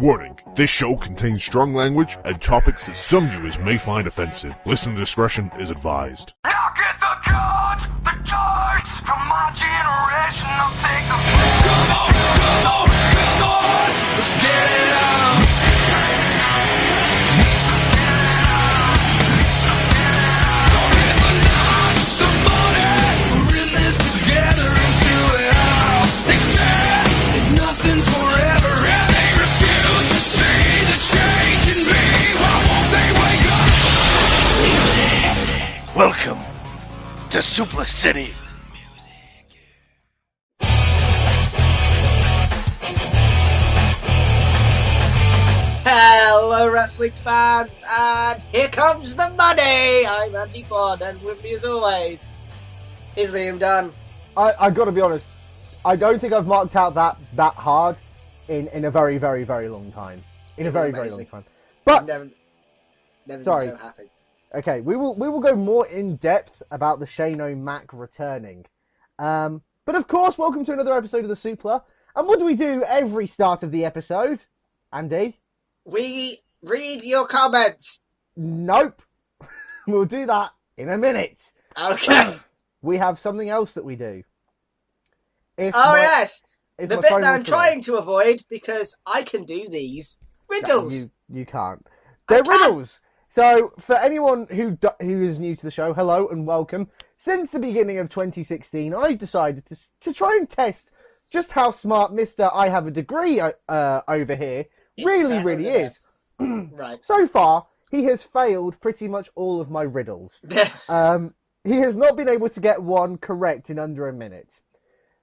Warning, this show contains strong language and topics that some viewers may find offensive. Listener discretion is advised. Now get the cards, the cards from my generation. I'll take the come on, let's get it on. Don't get the loss, the money. We're in this together and do it all. They said that nothing's forever, and they refuse to see the change in me. Why won't they wake up? Welcome to Suplah City. Hello wrestling fans, and here comes the money! I'm Andy Ford, and with me as always is Liam Dunn. I gotta be honest, I don't think I've marked out that hard in a very, very, very long time. Very long time. But Never been sorry. so happy. Okay, we will go more in depth about the Shane O'Mac returning. But of course, welcome to another episode of the Suplah. And what do we do every start of the episode, Andy? We read your comments. Nope. We'll do that in a minute. Okay. We have something else that we do. Yes. The my bit phone that will I'm fail. trying to avoid because I can do these riddles. You can't. They're riddles. So, for anyone who is new to the show, hello and welcome. Since the beginning of 2016, I've decided to try and test just how smart Mr. I have a degree over here really is. Right. So far, he has failed pretty much all of my riddles. He has not been able to get one correct in under a minute.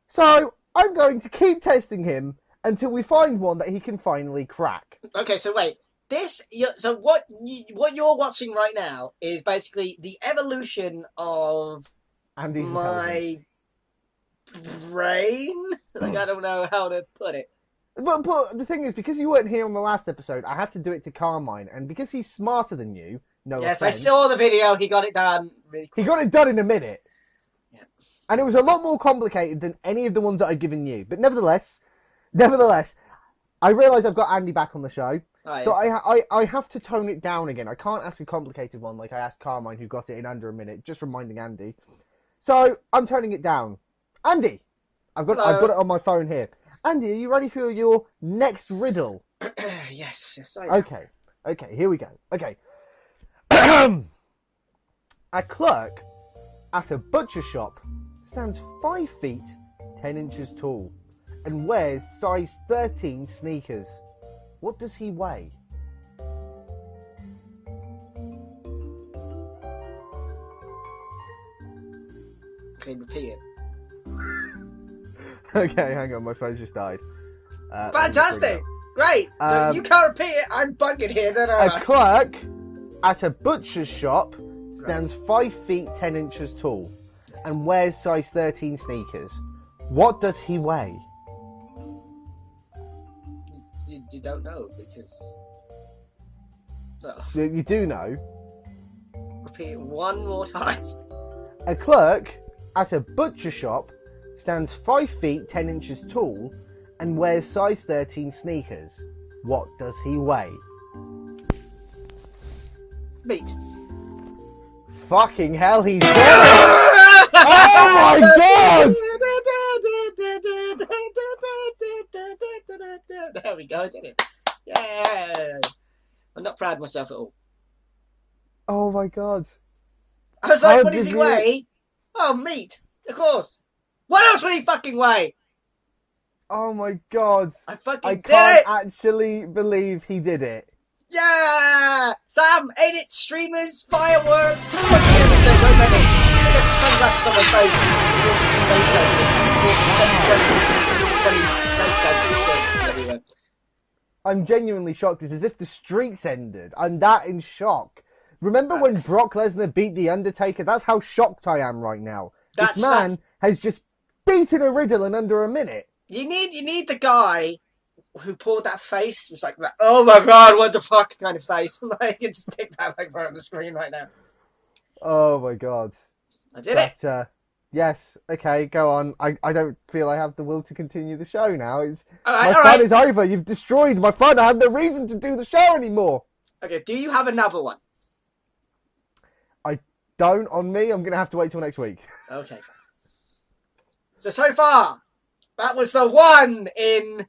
So, I'm going to keep testing him until we find one that he can finally crack. Okay, so wait. What you're watching right now is basically the evolution of Andy's my brain. Like, I don't know how to put it. But the thing is, because you weren't here on the last episode, I had to do it to Carmine, and because he's smarter than you, no Yes, offense, I saw the video. He got it done really quick. he got it done in a minute. Yeah. And it was a lot more complicated than any of the ones that I've given you. But nevertheless, I realise I've got Andy back on the show, Oh, yeah. so I have to tone it down again. I can't ask a complicated one like I asked Carmine, who got it in under a minute, just reminding Andy. So I'm toning it down. Andy, I've got it on my phone here. Andy, are you ready for your next riddle? Yes, I am. Okay, here we go. Okay. A clerk at a butcher shop stands 5 feet 10 inches tall and wears size 13 sneakers. What does he weigh? Can you repeat it? Okay, hang on, my phone's just died. Fantastic! Great! So you can't repeat it, I'm bugging here, don't I? A clerk at a butcher's shop stands 5 feet 10 inches tall and wears size 13 sneakers. What does he weigh? You don't know because... No. You do know. Repeat it one more time. A clerk at a butcher shop stands 5 feet 10 inches tall and wears size 13 sneakers. What does he weigh? Meat. Fucking hell, he's got it! Oh my god! There we go, I did it. Yeah. I'm not proud of myself at all. Oh my god. I was like, How what does did he you- weigh? Oh, meat. Of course. What else would he fucking weigh? Oh my god. I fucking I did can't it! actually believe he did it. Yeah! Sam, edit, streamers, fireworks, fucking everything, don't let it. I got sunglasses on my face. I'm genuinely shocked. It's as if the streaks ended. I'm that in shock. Remember when Brock Lesnar beat The Undertaker? That's how shocked I am right now. This man has just beaten a riddle in under a minute. You need the guy who pulled that face, was like that, oh my god, what the fuck kind of face. Like, you just take that like right on the screen right now. Oh my god. I did it. Yes, okay, go on. I don't feel I have the will to continue the show now. All My right. fun is over. You've destroyed my fun. I have no reason to do the show anymore. Okay, do you have another one? I don't on me. I'm going to have to wait till next week. Okay, fine. So far, that was the 1 in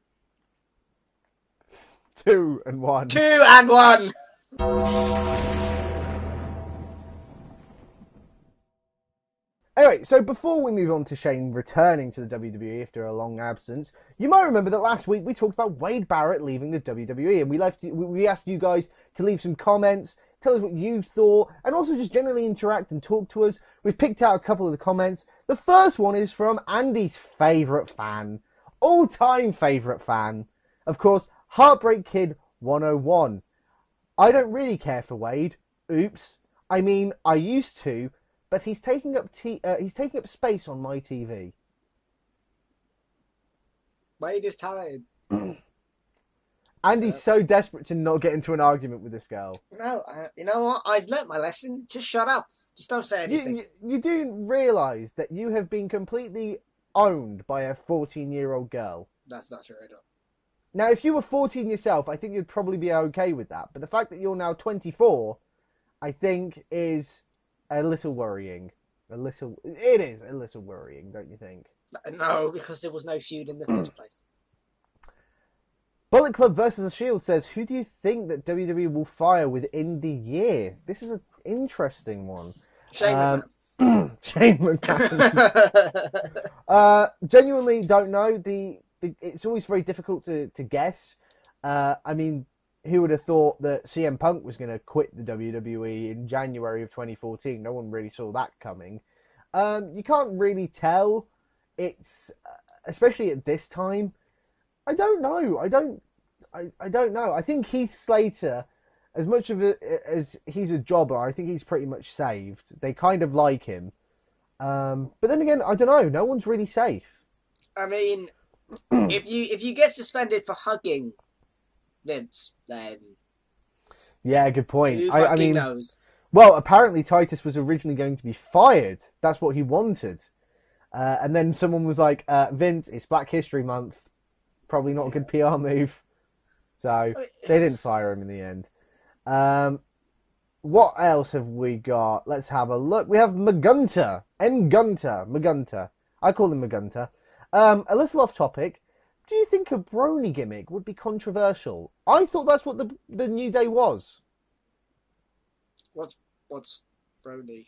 2 and 1. 2 and 1. Anyway, so before we move on to Shane returning to the WWE after a long absence, you might remember that last week we talked about Wade Barrett leaving the WWE, and we asked you guys to leave some comments, tell us what you thought, and also just generally interact and talk to us. We've picked out a couple of the comments. The first one is from Andy's favourite fan, all-time favourite fan, of course, Heartbreak Kid 101. I don't really care for Wade. Oops. I mean, I used to, but he's taking up space on my TV. Wade is talented. Andy's so desperate to not get into an argument with this girl. No, you know what? I've learnt my lesson. Just shut up. Just don't say anything. You do realise that you have been completely owned by a 14-year-old girl. That's not true at all. Now, if you were 14 yourself, I think you'd probably be okay with that. But the fact that you're now 24, I think, is a little worrying. It is a little worrying, don't you think? No, because there was no feud in the first place. Bullet Club versus the Shield says, who do you think that WWE will fire within the year? This is an interesting one. Shane McMahon. Shane McMahon. Genuinely don't know. It's always very difficult to guess. I mean, who would have thought that CM Punk was going to quit the WWE in January of 2014? No one really saw that coming. You can't really tell. It's especially at this time. I don't know. I don't know. I think Heath Slater, as much of it as he's a jobber, I think he's pretty much saved. They kind of like him. But then again, I don't know. No one's really safe. I mean, if you get suspended for hugging Vince, then yeah, good point. who I fucking mean, knows? well, apparently Titus was originally going to be fired. That's what he wanted. And then someone was like, Vince, it's Black History Month. Probably not a good PR move. So they didn't fire him in the end. What else have we got? Let's have a look. We have Magunta. Magunta. I call him Magunta. A little off topic. Do you think a brony gimmick would be controversial? I thought that's what the New Day was. What's Brony?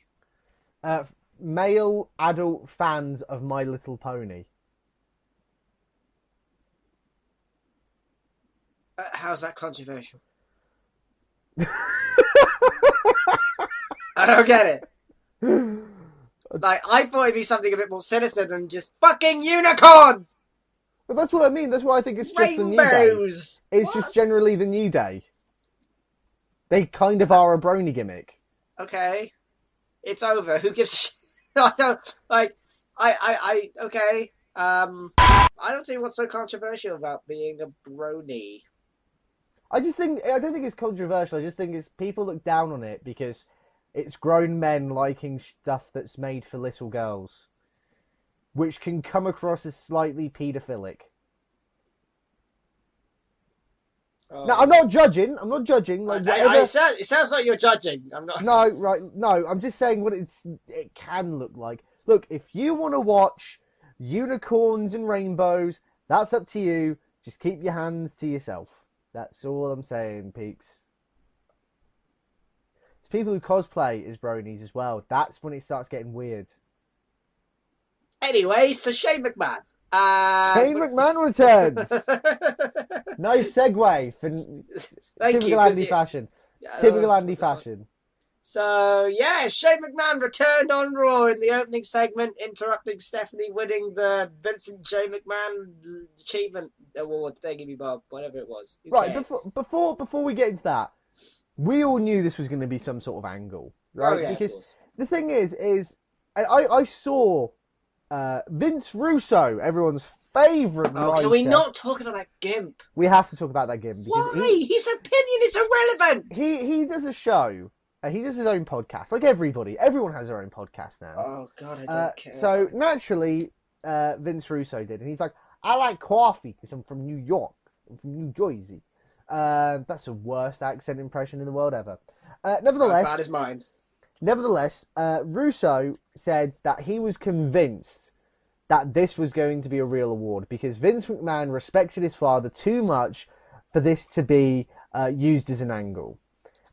Male adult fans of My Little Pony. How's that controversial? I don't get it. Like, I thought it'd be something a bit more sinister than just fucking unicorns! But that's what I mean. That's why I think it's just the New Day. Rainbows! It's What? just generally the New Day. They kind of are a brony gimmick. Okay. It's over. Who gives a shit? I don't, like, okay. I don't see what's so controversial about being a brony. I don't think it's controversial. I just think it's people look down on it because it's grown men liking stuff that's made for little girls, which can come across as slightly paedophilic. Oh. Now, I'm not judging. Like, whatever... it sounds like you're judging. I'm not. No, right? No, I'm just saying what it can look like. Look, if you want to watch unicorns and rainbows, that's up to you. Just keep your hands to yourself. That's all I'm saying, peeps. It's people who cosplay as bronies as well. That's when it starts getting weird. Anyway, so Shane McMahon. Shane McMahon returns. Nice segue for typical Andy fashion. Typical Andy fashion. So, yeah, Shane McMahon returned on Raw in the opening segment, interrupting Stephanie winning the Vincent J. McMahon Achievement Award thingy bob, whatever it was. Who Right, cares? before we get into that, we all knew this was going to be some sort of angle, right? Oh, yeah, because the thing is I saw Vince Russo, everyone's favourite Oh, writer. can we not talk about that gimp? We have to talk about that gimp. Because Why? His opinion is irrelevant! he does a show He does his own podcast, like everybody. Everyone has their own podcast now. Oh God, I don't care. So naturally, Vince Russo did, and he's like, I like coffee because I'm from New York. I'm from New Jersey. That's the worst accent impression in the world ever. Nevertheless, as bad as mine. Nevertheless, Russo said that he was convinced that this was going to be a real award because Vince McMahon respected his father too much for this to be used as an angle.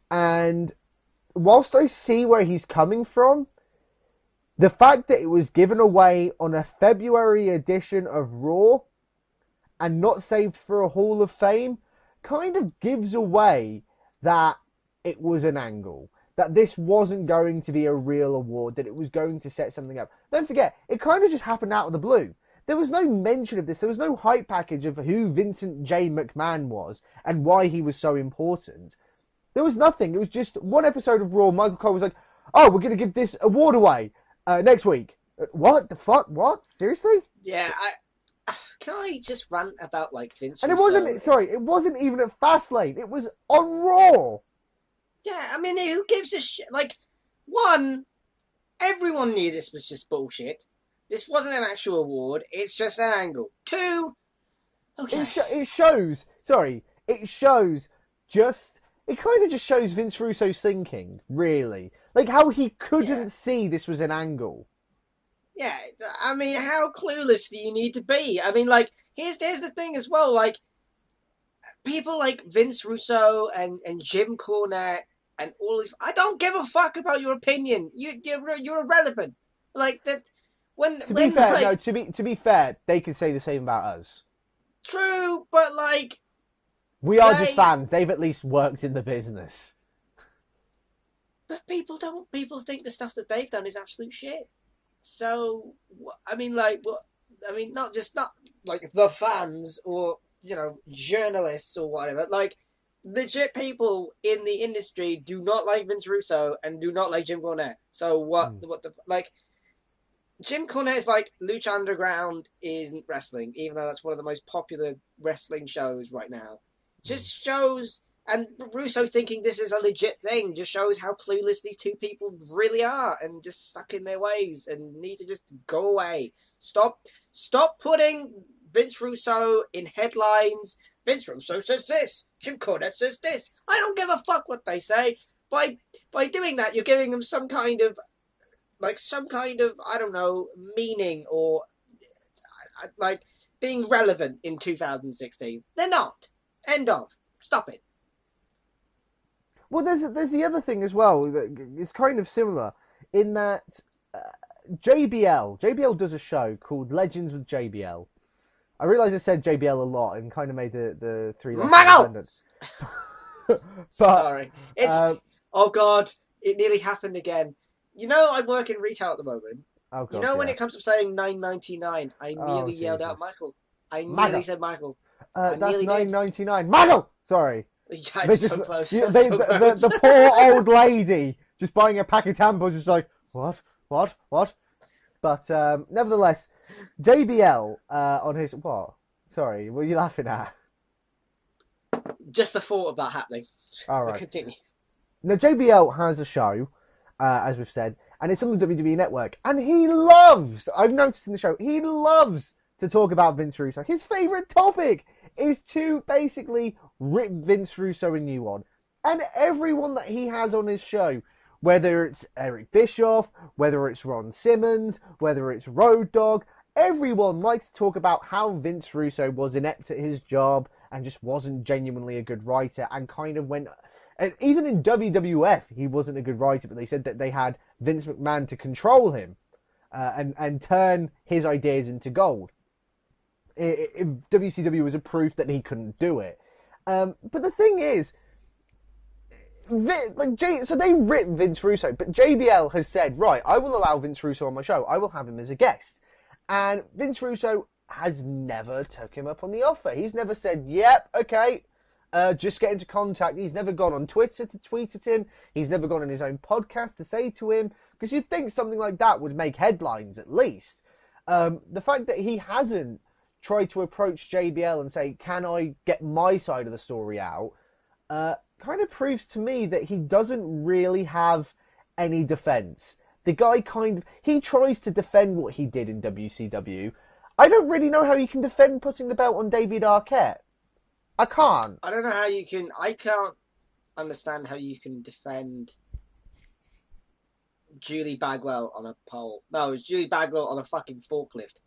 And whilst I see where he's coming from, the fact that it was given away on a February edition of Raw and not saved for a Hall of Fame kind of gives away that it was an angle. That this wasn't going to be a real award, that it was going to set something up. Don't forget, it kind of just happened out of the blue. There was no mention of this. There was no hype package of who Vincent J. McMahon was and why he was so important. There was nothing. It was just one episode of Raw. Michael Cole was like, oh, we're going to give this award away next week. What the fuck? What? Seriously? Yeah, can I just rant about like Vince? And it Russo? wasn't. Sorry, it wasn't even at Fastlane. It was on Raw. Yeah, I mean, who gives a shit? Like, one, everyone knew this was just bullshit. This wasn't an actual award. It's just an angle. Two, okay. It shows. Sorry, it shows just. It kind of just shows Vince Russo's thinking, really. Like how he couldn't see this was an angle. Yeah, I mean, how clueless do you need to be? I mean, like, here's the thing as well. Like, people like Vince Russo and Jim Cornette and all these. I don't give a fuck about your opinion. You're irrelevant. Like that. To be fair, they can say the same about us. True, but like. We are just fans. They've at least worked in the business. But people don't. People think the stuff that they've done is absolute shit. So I mean, like, not like the fans or journalists or whatever. Like, legit people in the industry do not like Vince Russo and do not like Jim Cornette. So what the like? Jim Cornette is like Lucha Underground isn't wrestling, even though that's one of the most popular wrestling shows right now. Just shows, and Russo thinking this is a legit thing just shows how clueless these two people really are and just stuck in their ways and need to just go away. Stop putting Vince Russo in headlines. Vince Russo says this. Jim Cornette says this. I don't give a fuck what they say. By doing that, you're giving them some kind of, I don't know, meaning or like being relevant in 2016. They're not. End of. Stop it. Well, there's the other thing as well that is kind of similar in that JBL does a show called Legends with JBL. I realise I said JBL a lot and kind of made the three letters. Sorry. It's oh god, it nearly happened again. I work in retail at the moment. Oh god. When it comes to saying $9.99, I nearly yelled out Michael. I nearly said Michael. That's $9.99. Michael! Sorry. Yeah, so close. The poor old lady just buying a pack of tampons just like, what? But nevertheless, JBL on his... What? Sorry, what are you laughing at? Just the thought of that happening. All right. Continue. Now, JBL has a show, as we've said, and it's on the WWE Network. And he loves, I've noticed in the show, he loves to talk about Vince Russo. His favourite topic is to basically rip Vince Russo a new one. And everyone that he has on his show, whether it's Eric Bischoff, whether it's Ron Simmons, whether it's Road Dogg, everyone likes to talk about how Vince Russo was inept at his job and just wasn't genuinely a good writer and kind of went... And even in WWF, he wasn't a good writer, but they said that they had Vince McMahon to control him and turn his ideas into gold. If WCW was a proof that he couldn't do it. But the thing is, so they ripped Vince Russo, but JBL has said, right, I will allow Vince Russo on my show. I will have him as a guest. And Vince Russo has never took him up on the offer. He's never said, yep, okay, just get into contact. He's never gone on Twitter to tweet at him. He's never gone on his own podcast to say to him, because you'd think something like that would make headlines at least. The fact that he hasn't tried to approach JBL and say, can I get my side of the story out? kind of proves to me that he doesn't really have any defense. The guy he tries to defend what he did in WCW. I don't really know how you can defend putting the belt on David Arquette. I can't. I don't know how you can. I can't understand how you can defend Julie Bagwell on a pole. No, it's Julie Bagwell on a fucking forklift.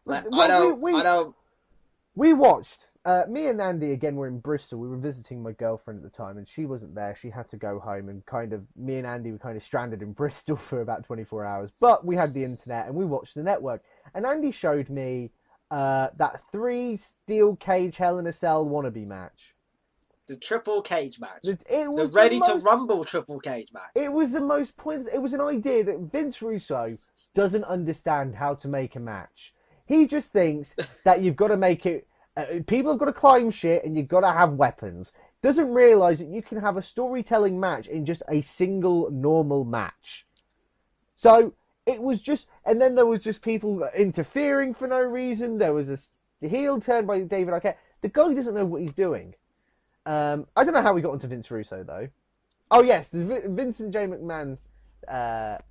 Like, I don't. We watched. Me and Andy again were in Bristol. We were visiting my girlfriend at the time, and she wasn't there. She had to go home, and me and Andy were kind of stranded in Bristol for about 24 hours. But we had the internet, and we watched the network. And Andy showed me that 3 steel cage Hell in a Cell wannabe match. The triple cage match. The Ready to Rumble triple cage match. It was the most pointless. It was an idea that Vince Russo doesn't understand how to make a match. He just thinks that you've got to make it. People have got to climb shit, and you've got to have weapons. Doesn't realise that you can have a storytelling match in just a single normal match. So it was just, and then there was just people interfering for no reason. There was a heel turn by David Arquette. The guy doesn't know what he's doing. I don't know how we got onto Vince Russo though. Oh yes, the Vincent J McMahon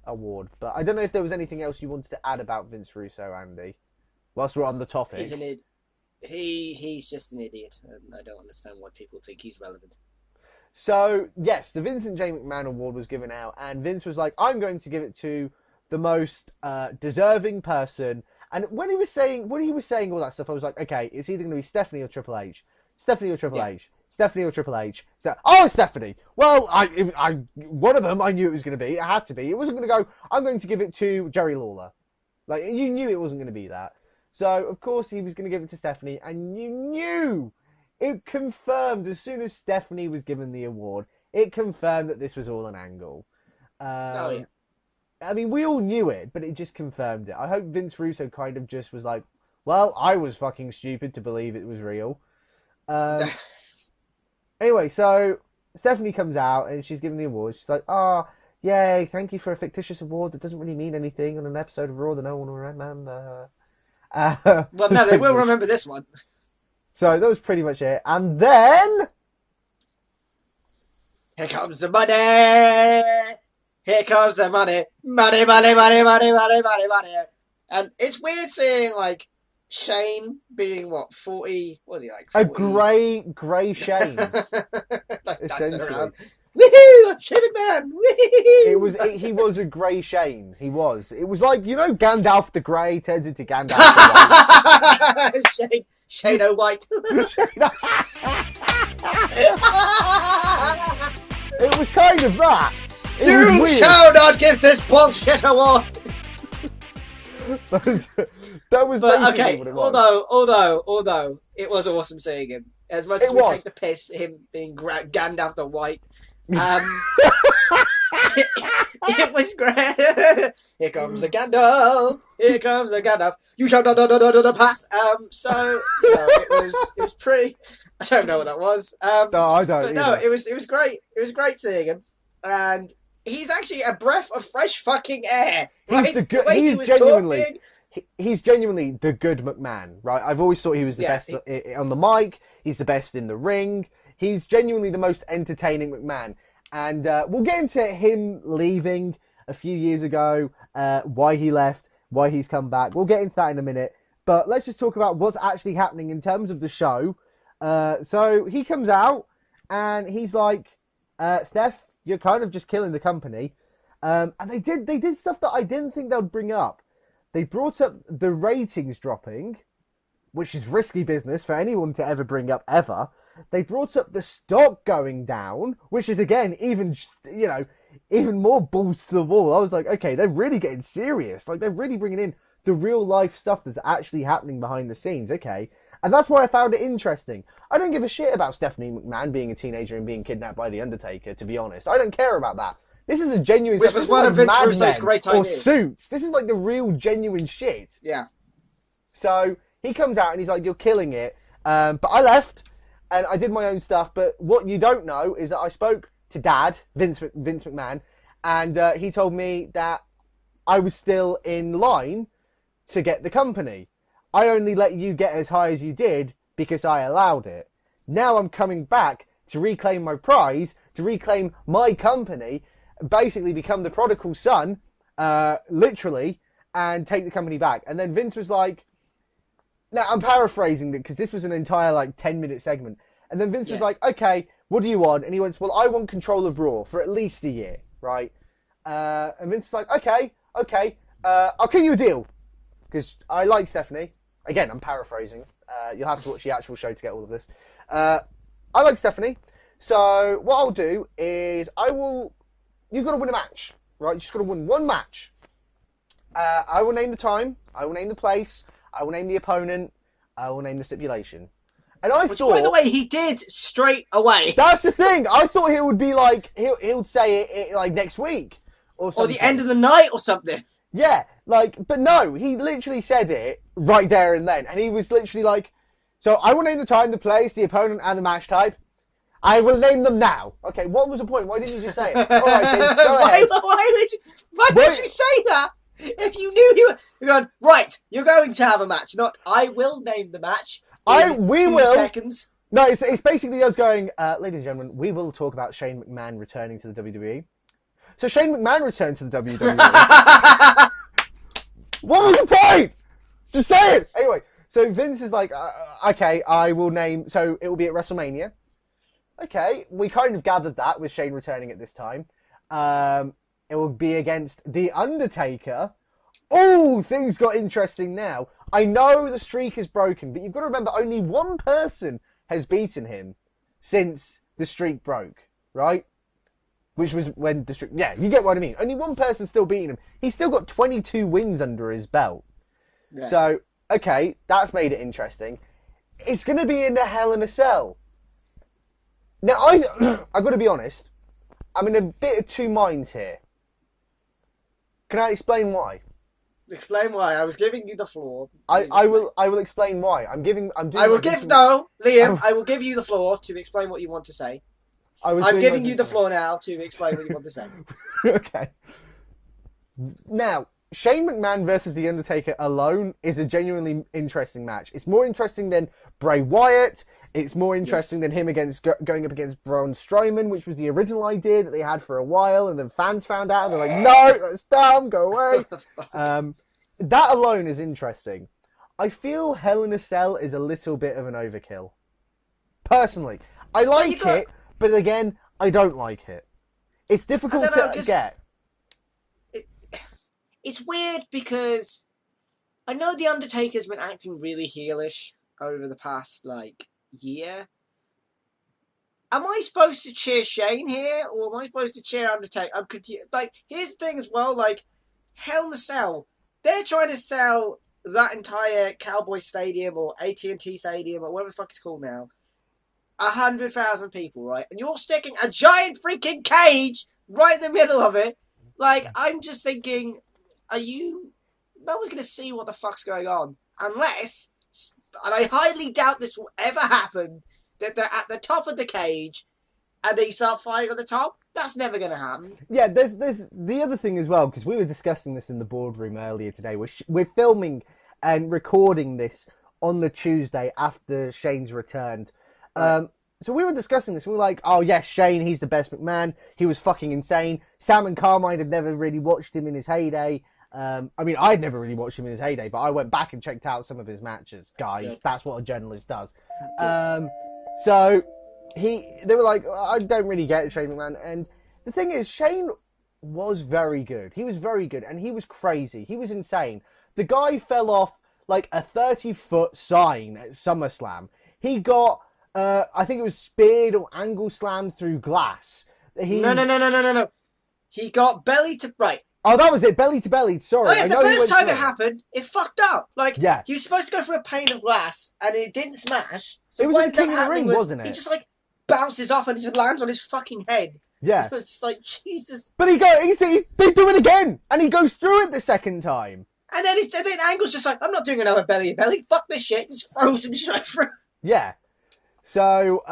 award, but I don't know if there was anything else you wanted to add about Vince Russo, Andy. Whilst we're on the topic, he's just an idiot, and I don't understand why people think he's relevant. So yes, the Vincent J McMahon award was given out, and Vince was like, "I'm going to give it to the most deserving person." And when he was saying all that stuff, I was like, "Okay, it's either going to be Stephanie or Triple H. Stephanie or Triple H. Stephanie or Triple H. So, Stephanie. Well, I one of them I knew it was going to be. It had to be. It wasn't going to go, I'm going to give it to Jerry Lawler. Like, you knew it wasn't going to be that. So, of course, he was going to give it to Stephanie, and you knew it confirmed as soon as Stephanie was given the award, it confirmed that this was all an angle. I mean, we all knew it, but it just confirmed it. I hope Vince Russo kind of just was like, well, I was fucking stupid to believe it was real. Anyway, so Stephanie comes out and she's given the award. She's like, yay, thank you for a fictitious award that doesn't really mean anything on an episode of Raw that no one will remember. Well, no, they will remember this one. So that was pretty much it. And then... Here comes the money! Here comes the money! Money, money, money, money, money, money, money! And it's weird seeing, like, Shane being, 40... What was he, like, 40? A grey Shane. Like, dancing around. Essentially. Woohoo! Shaving man! Woohoo! He was a grey Shane. He was. It was like, Gandalf the Grey turns into Gandalf the White. Shane O'White. It was kind of that. You shall not give this bullshit award! That was But okay, what it was. although it was awesome seeing him. As much as we take the piss, him being Gandalf the White, it was great. Here comes the Gandalf. Here comes the Gandalf. You shall not pass. So it was pretty. I don't know what that was. No, I don't. But no, it was great. It was great seeing him, and he's actually a breath of fresh fucking air. He's He's genuinely the good McMahon, right? I've always thought he was the best on the mic. He's the best in the ring. He's genuinely the most entertaining McMahon. And we'll get into him leaving a few years ago, why he left, why he's come back. We'll get into that in a minute. But let's just talk about what's actually happening in terms of the show. So he comes out and he's like, Steph, you're kind of just killing the company. And they did stuff that I didn't think they'd bring up. They brought up the ratings dropping, which is risky business for anyone to ever bring up ever. They brought up the stock going down, which is, again, even more balls to the wall. I was like, okay, they're really getting serious. Like, they're really bringing in the real life stuff that's actually happening behind the scenes. Okay. And that's why I found it interesting. I don't give a shit about Stephanie McMahon being a teenager and being kidnapped by The Undertaker, to be honest. I don't care about that. This is a genuine... Which was one of Vince Russo's great ideas. Or Suits. This is like the real, genuine shit. Yeah. So, he comes out and he's like, you're killing it. But I left, and I did my own stuff. But what you don't know is that I spoke to Dad, Vince McMahon, and he told me that I was still in line to get the company. I only let you get as high as you did because I allowed it. Now I'm coming back to reclaim my prize, to reclaim my company, basically become the prodigal son, literally, and take the company back. And then Vince was like, now I'm paraphrasing it because this was an entire 10-minute segment. And then Vince was like, okay, what do you want? And he went, well, I want control of Raw for at least a year, right? And Vince was like, okay, I'll give you a deal. Because I like Stephanie. Again, I'm paraphrasing. You'll have to watch the actual show to get all of this. I like Stephanie. So what I'll do is you've got to win a match, right? You just got to win one match. I will name the time. I will name the place. I will name the opponent. I will name the stipulation. And I thought, by the way, he did straight away. That's the thing. I thought he would be like, he'll say it like next week or something. Or the end of the night or something. Yeah, but no, he literally said it right there and then. And he was literally like, so I will name the time, the place, the opponent, and the match type. I will name them now. Okay, what was the point? Why didn't you just say it? All right, Vince, go ahead. Why would you say that? If you knew you're going, right, you're going to have a match, not I will name the match. We will. Seconds. No, it's basically us going, ladies and gentlemen, we will talk about Shane McMahon returning to the WWE. So Shane McMahon returned to the WWE. What was the point? Just say it. Anyway, so Vince is like, okay, I will name, so it will be at WrestleMania. Okay, we kind of gathered that with Shane returning at this time. It will be against The Undertaker. Oh, things got interesting now. I know the streak is broken, but you've got to remember only one person has beaten him since the streak broke, right? Which was when the streak... Yeah, you get what I mean. Only one person's still beating him. He's still got 22 wins under his belt. Yes. So, okay, that's made it interesting. It's going to be in a Hell in a Cell. Now, I've got to be honest. I'm in a bit of two minds here. Can I explain why? Explain why. I was giving you the floor. I will explain why. I will give you the floor to explain what you want to say. I'm giving you the floor now to explain what you want to say. Okay. Now, Shane McMahon versus The Undertaker alone is a genuinely interesting match. It's more interesting than Bray Wyatt. It's more interesting than him going up against Braun Strowman, which was the original idea that they had for a while, and then fans found out and they're like, no, that's dumb, go away. That alone is interesting. I feel Hell in a Cell is a little bit of an overkill. Personally. I like it, but again, I don't like it. It's difficult to get. It's weird because I know The Undertaker's been acting really heelish over the past, year. Am I supposed to cheer Shane here, or am I supposed to cheer Undertaker? I'm confused. Here's the thing as well, Hell in a Cell. They're trying to sell that entire Cowboy Stadium or AT&T Stadium or whatever the fuck it's called now. 100,000 people, right? And you're sticking a giant freaking cage right in the middle of it. I'm just thinking, no one's going to see what the fuck's going on. Unless, and I highly doubt this will ever happen, that they're at the top of the cage and they start fighting on the top. That's never going to happen. Yeah, there's the other thing as well, because we were discussing this in the boardroom earlier today. We're filming and recording this on the Tuesday after Shane's returned. So we were discussing this. We were like, oh yes, Shane, he's the best McMahon. He was fucking insane. Sam and Carmine had never really watched him in his heyday. I'd never really watched him in his heyday, but I went back and checked out some of his matches. Guys, that's what a journalist does. So they were like, I don't really get Shane McMahon. And the thing is, Shane was very good. He was very good, and he was crazy. He was insane. The guy fell off like a 30-foot sign at SummerSlam. He got, I think it was speared or angle slammed through glass. No. He got belly to... Right. Oh, that was it. Belly to belly. Sorry. Oh, yeah, the first time it happened, it fucked up. He was supposed to go through a pane of glass, and it didn't smash. So it was the King of the Ring, wasn't it? He just, bounces off, and it just lands on his fucking head. Yeah. So it's just Jesus. But they do it again, and he goes through it the second time. And then Angle's just I'm not doing another belly to belly. Fuck this shit. Just throws him straight through. Yeah. So,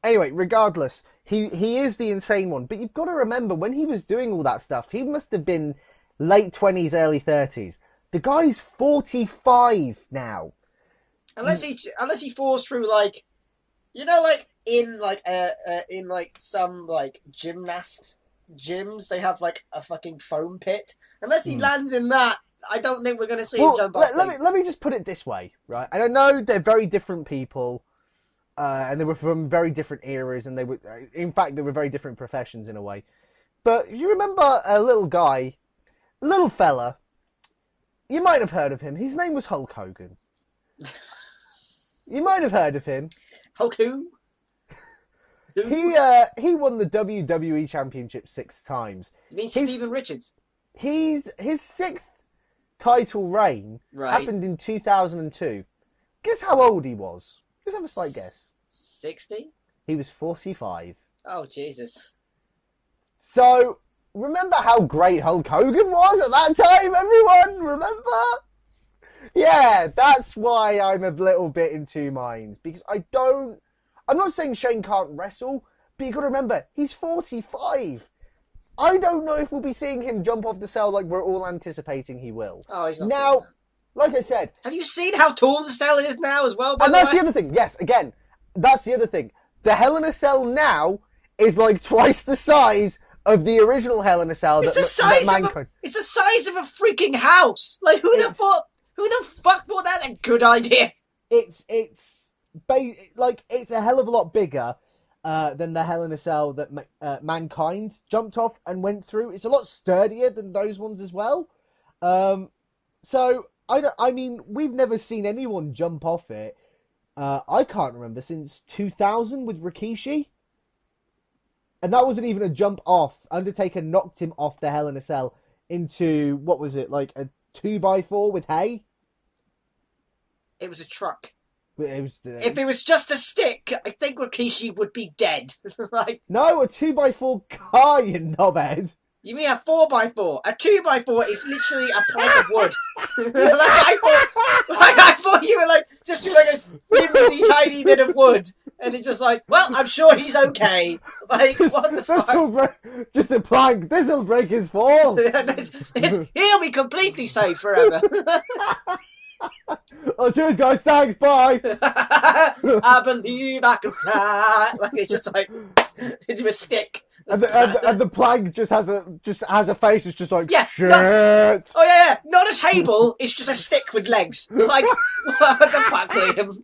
anyway, regardless, he is the insane one. But you've got to remember, when he was doing all that stuff, he must have been late 20s, early 30s. The guy's 45 now. Unless he falls through, in some like gymnast gyms, they have like a fucking foam pit. Unless he lands in that, I don't think we're going to see him jump off things. Let me just put it this way, right? And I know they're very different people, and they were from very different eras, and they were very different professions in a way. But you remember a little guy, a little fella. You might have heard of him. His name was Hulk Hogan. You might have heard of him. Hulk who? He won the WWE Championship 6 times. You mean Steven Richards? His 6th title reign happened in 2002. Guess how old he was? Just have a slight guess. 60? He was 45. Oh, Jesus. So, remember how great Hulk Hogan was at that time, everyone? Remember? Yeah, that's why I'm a little bit in two minds. Because I'm not saying Shane can't wrestle, but you got to remember, he's 45. I don't know if we'll be seeing him jump off the cell like we're all anticipating he will. Oh, he's not. Now, like I said... Have you seen how tall the cell is now as well, by and the that's way? the other thing. Yes, again, that's the other thing. The Hell in a Cell now is like twice the size of the original Hell in a Cell. It's the size of a freaking house. Like, who the fuck thought that a good idea? It's a hell of a lot bigger than the Hell in a Cell that Mankind jumped off and went through. It's a lot sturdier than those ones as well. So I mean, we've never seen anyone jump off it. I can't remember since 2000 with Rikishi. And that wasn't even a jump off. Undertaker knocked him off the Hell in a Cell into, what was it, like a 2x4 with hay? It was a truck. If If it was just a stick, I think Rikishi would be dead. Like, no, a 2x4 car, you knobhead. you mean a 4x4? A 2x4 is literally a plank of wood. I thought you were like just like a flimsy tiny bit of wood, and it's just like, well, I'm sure he's okay. Like, what the fuck? Just a plank. This'll break his fall. He'll be completely safe forever. Oh, cheers, guys. Thanks. Bye. I believe I can fly. Like, it's just like into a stick. And the plank just has a face. It's just like, yeah, shit. No, oh yeah, not a table. It's just a stick with legs. Like, what the fuck, Liam?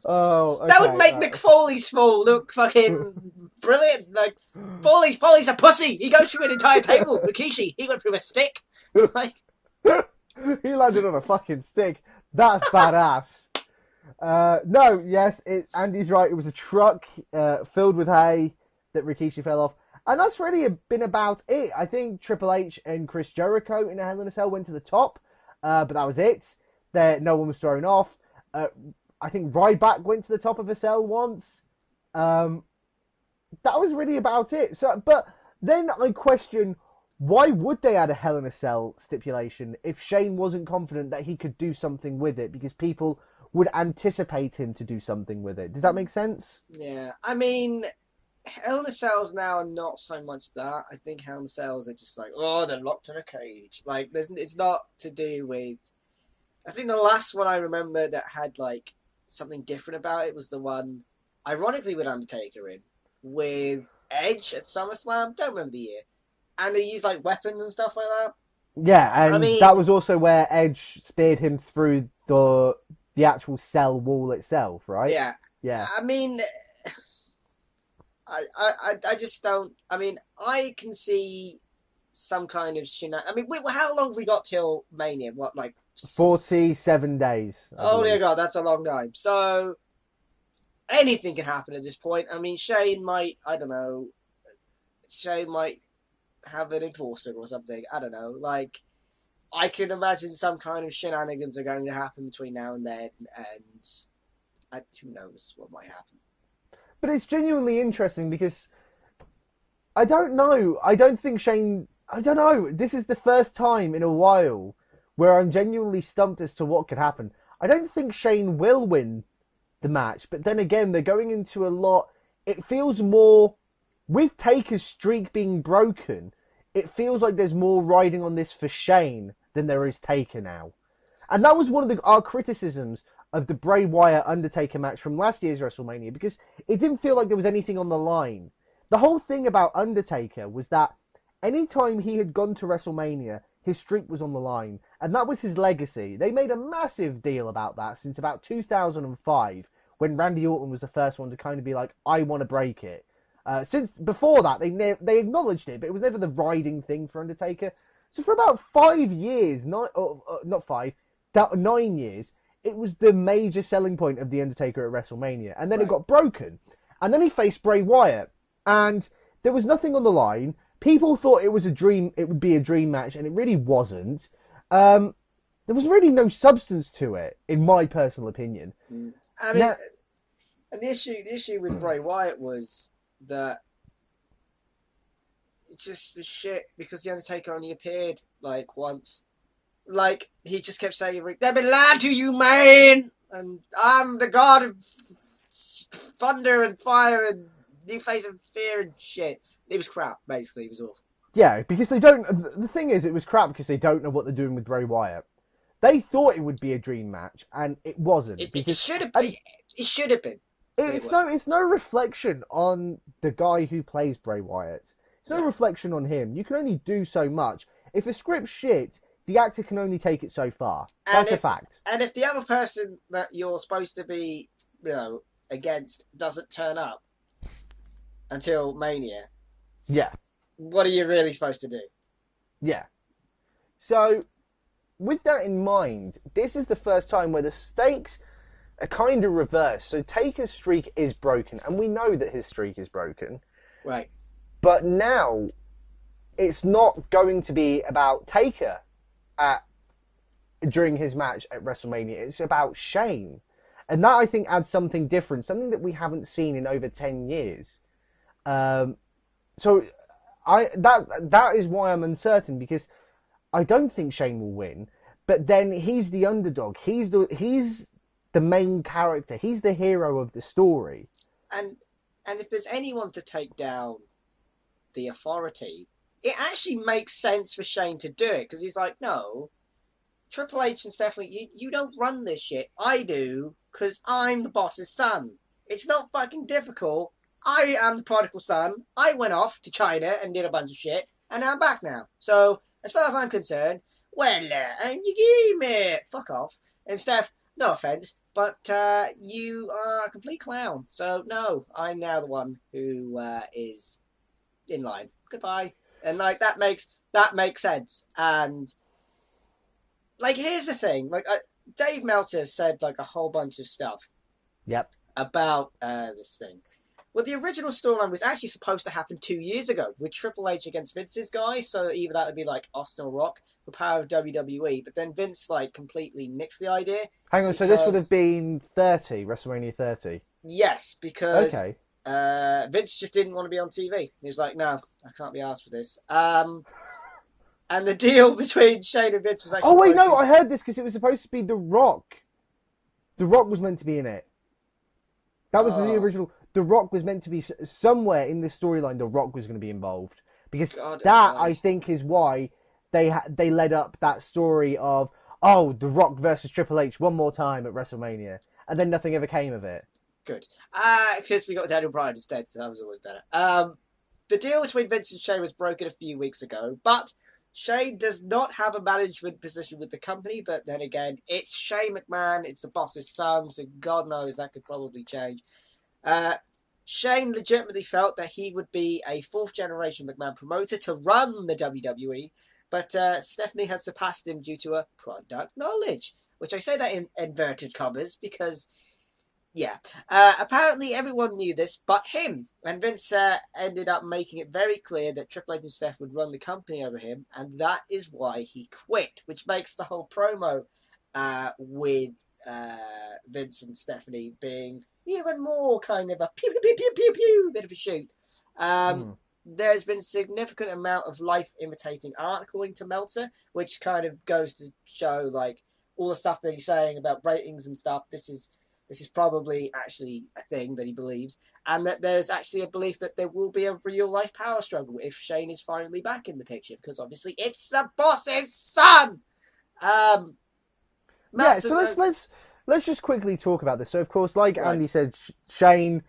Oh, okay, that would make Mick Foley's fall look fucking brilliant. Like, Foley's a pussy. He goes through an entire table. Rikishi, he went through a stick. Like, he landed on a fucking stick. That's badass. No, yes, Andy's right. It was a truck filled with hay that Rikishi fell off. And that's really been about it. I think Triple H and Chris Jericho in a Hell in a Cell went to the top, but that was it. No one was thrown off. I think Ryback went to the top of a cell once. That was really about it. So, but then I question, why would they add a Hell in a Cell stipulation if Shane wasn't confident that he could do something with it? Because people would anticipate him to do something with it. Does that make sense? yeah, I mean, Hell in a Cells now are not so much that. I think Hell in a Cells are just like, oh, they're locked in a cage. Like, it's not to do with... I think the last one I remember that had, like, something different about it was the one, ironically, with Undertaker in, with Edge at SummerSlam. Don't remember the year. And they used, like, weapons and stuff like that. Yeah, and I mean, that was also where Edge speared him through the actual cell wall itself, right? Yeah. Yeah. I mean, I just don't... I mean, I can see some kind of shenanigans. I mean, how long have we got till Mania? What, like... 47 days. Oh, dear God, that's a long time. So, anything can happen at this point. I mean, Shane might, I don't know, Shane might have an enforcer or something. I don't know. Like, I can imagine some kind of shenanigans are going to happen between now and then, and who knows what might happen. But it's genuinely interesting because I don't know. I don't think Shane... I don't know. This is the first time in a while where I'm genuinely stumped as to what could happen. I don't think Shane will win the match, but then again, they're going into a lot... It feels more... With Taker's streak being broken, it feels like there's more riding on this for Shane than there is Taker now. And that was one of our criticisms of the Bray Wyatt Undertaker match from last year's WrestleMania because it didn't feel like there was anything on the line. The whole thing about Undertaker was that anytime he had gone to WrestleMania, his streak was on the line, and that was his legacy. They made a massive deal about that since about 2005, when Randy Orton was the first one to kind of be like, I want to break it. Since before that, they acknowledged it, but it was never the riding thing for Undertaker. So for about 5 years, 9 years, it was the major selling point of The Undertaker at WrestleMania. And then it got broken. And then he faced Bray Wyatt. And there was nothing on the line. People thought it was a dream. It would be a dream match, and it really wasn't. There was really no substance to it, in my personal opinion. I mean, and the issue with Bray Wyatt was that it just was shit because The Undertaker only appeared like once. Like, he just kept saying, they've been lied to you, man! And I'm the god of thunder and fire and new face of fear and shit. It was crap, basically. It was awful. Yeah, because they don't... The thing is, it was crap because they don't know what they're doing with Bray Wyatt. They thought it would be a dream match, and it wasn't. It should have been. It should have been. It's no reflection on the guy who plays Bray Wyatt. It's no reflection on him. You can only do so much. If a script's shit, the actor can only take it so far. That's a fact. And if the other person that you're supposed to be, against doesn't turn up until Mania, yeah, what are you really supposed to do? Yeah. So, with that in mind, this is the first time where the stakes are kind of reversed. So Taker's streak is broken, and we know that his streak is broken. Right. But now, it's not going to be about Taker during his match at WrestleMania. It's about Shane. And that, I think, adds something different, something that we haven't seen in over 10 years. So that is why I'm uncertain, because I don't think Shane will win, but then he's the underdog. He's the main character. He's the hero of the story. And if there's anyone to take down the authority, it actually makes sense for Shane to do it, because he's like, no, Triple H and Stephanie, you don't run this shit. I do, because I'm the boss's son. It's not fucking difficult. I am the prodigal son. I went off to China and did a bunch of shit, and I'm back now. So, as far as I'm concerned, well, you gave me. Fuck off. And Steph, no offense, but you are a complete clown. So, no, I'm now the one who is in line. Goodbye. And, that makes sense. And, here's the thing. Dave Meltzer said, a whole bunch of stuff. Yep. About this thing. Well, the original storyline was actually supposed to happen 2 years ago with Triple H against Vince's guy. So either that would be Austin or Rock for Power of WWE. But then Vince completely nixed the idea. Hang on, so this would have been WrestleMania 30? Yes, because okay. Vince just didn't want to be on TV. He was like, no, I can't be asked for this. And the deal between Shane and Vince was actually... Oh, wait, no, I heard this because it was supposed to be The Rock. The Rock was meant to be in it. That was the original... The Rock was meant to be somewhere in this storyline. The Rock was going to be involved because I think, is why they led up that story of The Rock versus Triple H one more time at WrestleMania, and then nothing ever came of it. Good, because we got Daniel Bryan instead, so that was always better. The deal between Vince and Shane was broken a few weeks ago, but Shane does not have a management position with the company. But then again, it's Shane McMahon, it's the boss's son, so God knows that could probably change. Shane legitimately felt that he would be a fourth-generation McMahon promoter to run the WWE, but Stephanie has surpassed him due to her product knowledge, which I say that in inverted commas because, apparently everyone knew this but him, and Vince ended up making it very clear that Triple H and Steph would run the company over him, and that is why he quit, which makes the whole promo with Vince and Stephanie being even more kind of a pew pew pew pew pew bit of a shoot. There's been a significant amount of life imitating art, according to Meltzer, which kind of goes to show all the stuff that he's saying about ratings and stuff. This is probably actually a thing that he believes, and that there's actually a belief that there will be a real life power struggle if Shane is finally back in the picture, because obviously it's the boss's son. So let's just quickly talk about this. So, of course, like Andy said, Shane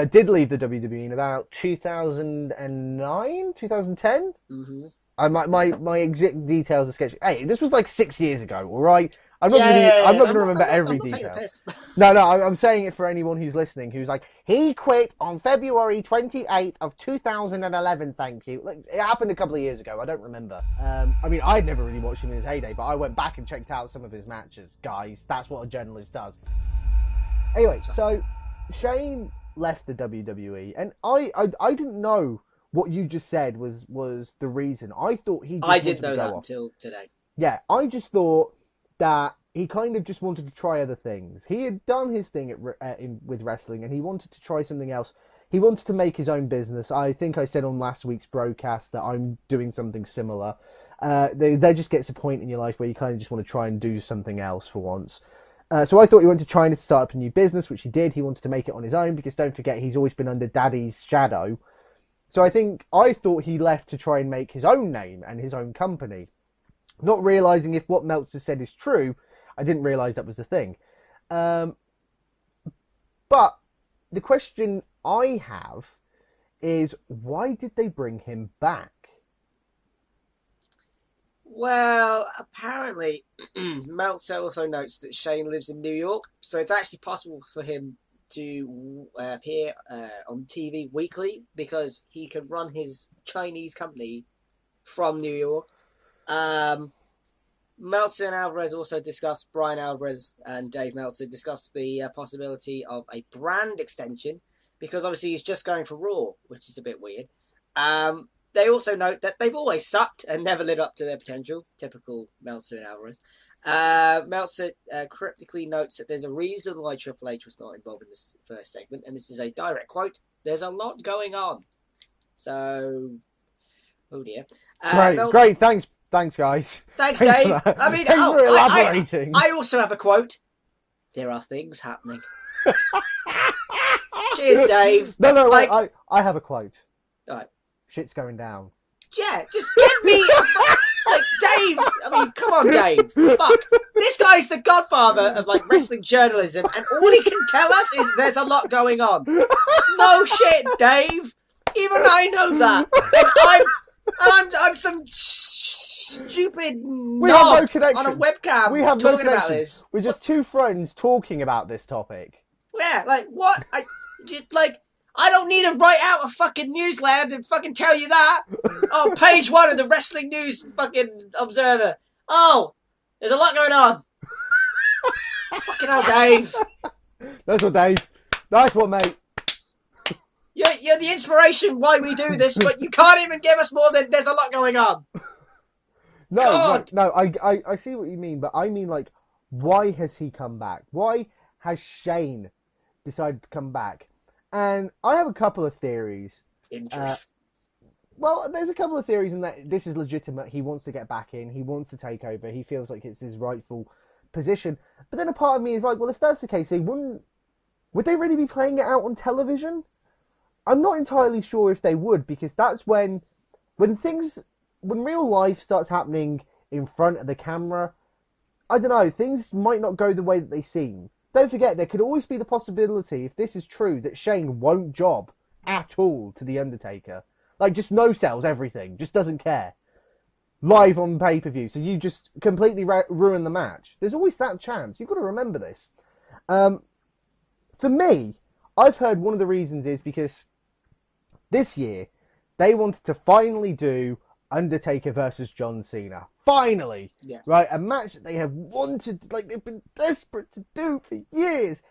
did leave the WWE in about 2009, 2010. Mm-hmm. My exact details are sketchy. Hey, this was like 6 years ago, all right? I'm not I'm going to remember every detail. No, I'm saying it for anyone who's listening who's like, he quit on February 28th of 2011, thank you. Like, it happened a couple of years ago, I don't remember. I mean, I'd never really watched him in his heyday, but I went back and checked out some of his matches. Guys, that's what a journalist does. Anyway, so Shane left the WWE, and I didn't know what you just said was the reason. I thought he just I didn't know that until today. Yeah, I just thought that he kind of just wanted to try other things. He had done his thing with wrestling, and he wanted to try something else. He wanted to make his own business. I think I said on last week's broadcast that I'm doing something similar. There just gets a point in your life where you kind of just want to try and do something else for once. So I thought he went to China to start up a new business, which he did. He wanted to make it on his own because don't forget, he's always been under Daddy's shadow. So I thought he left to try and make his own name and his own company. Not realising if what Meltzer said is true, I didn't realise that was the thing. But the question I have is, why did they bring him back? Well, apparently, Meltzer also notes that Shane lives in New York, so it's actually possible for him to appear on TV weekly because he can run his Chinese company from New York. Meltzer and Alvarez also discussed, Brian Alvarez and Dave Meltzer discussed the possibility of a brand extension because obviously he's just going for Raw, which is a bit weird. They also note that they've always sucked and never lived up to their potential. Typical Meltzer and Alvarez. Meltzer cryptically notes that there's a reason why Triple H was not involved in this first segment, and this is a direct quote. There's a lot going on. So, oh dear. Great, thanks guys. Thanks Dave. I mean, thanks for elaborating. I also have a quote. There are things happening. Cheers, Dave. No, wait, I have a quote. All right. Shit's going down. Yeah, just give me like Dave. I mean, come on, Dave. Fuck. This guy's the godfather of like wrestling journalism, and all he can tell us is there's a lot going on. No shit, Dave. Even I know that, and I'm some stupid knob on a webcam. We have talking about this. We're just two friends talking about this topic. Yeah, like what? I don't need to write out a fucking newsletter to fucking tell you that. Oh, page 1 of the Wrestling News fucking Observer. Oh, there's a lot going on. Fucking hell, Dave. That's what, Dave. Nice one, mate. You're the inspiration why we do this, but you can't even give us more than there's a lot going on. No, I see what you mean, but I mean, like, why has he come back? Why has Shane decided to come back? And I have a couple of theories. Interest. Well, there's a couple of theories in that this is legitimate. He wants to get back in. He wants to take over. He feels like it's his rightful position. But then a part of me is like, well, if that's the case, would they really be playing it out on television? I'm not entirely sure if they would, because that's when real life starts happening in front of the camera, I don't know, things might not go the way that they seem. Don't forget, there could always be the possibility, if this is true, that Shane won't job at all to The Undertaker. Like, just no sells everything, just doesn't care. Live on pay-per-view, so you just completely ruin the match. There's always that chance. You've got to remember this. For me, I've heard one of the reasons is because this year, they wanted to finally do Undertaker versus John Cena. Finally! Yeah. Right? A match that they have wanted, like they've been desperate to do for years.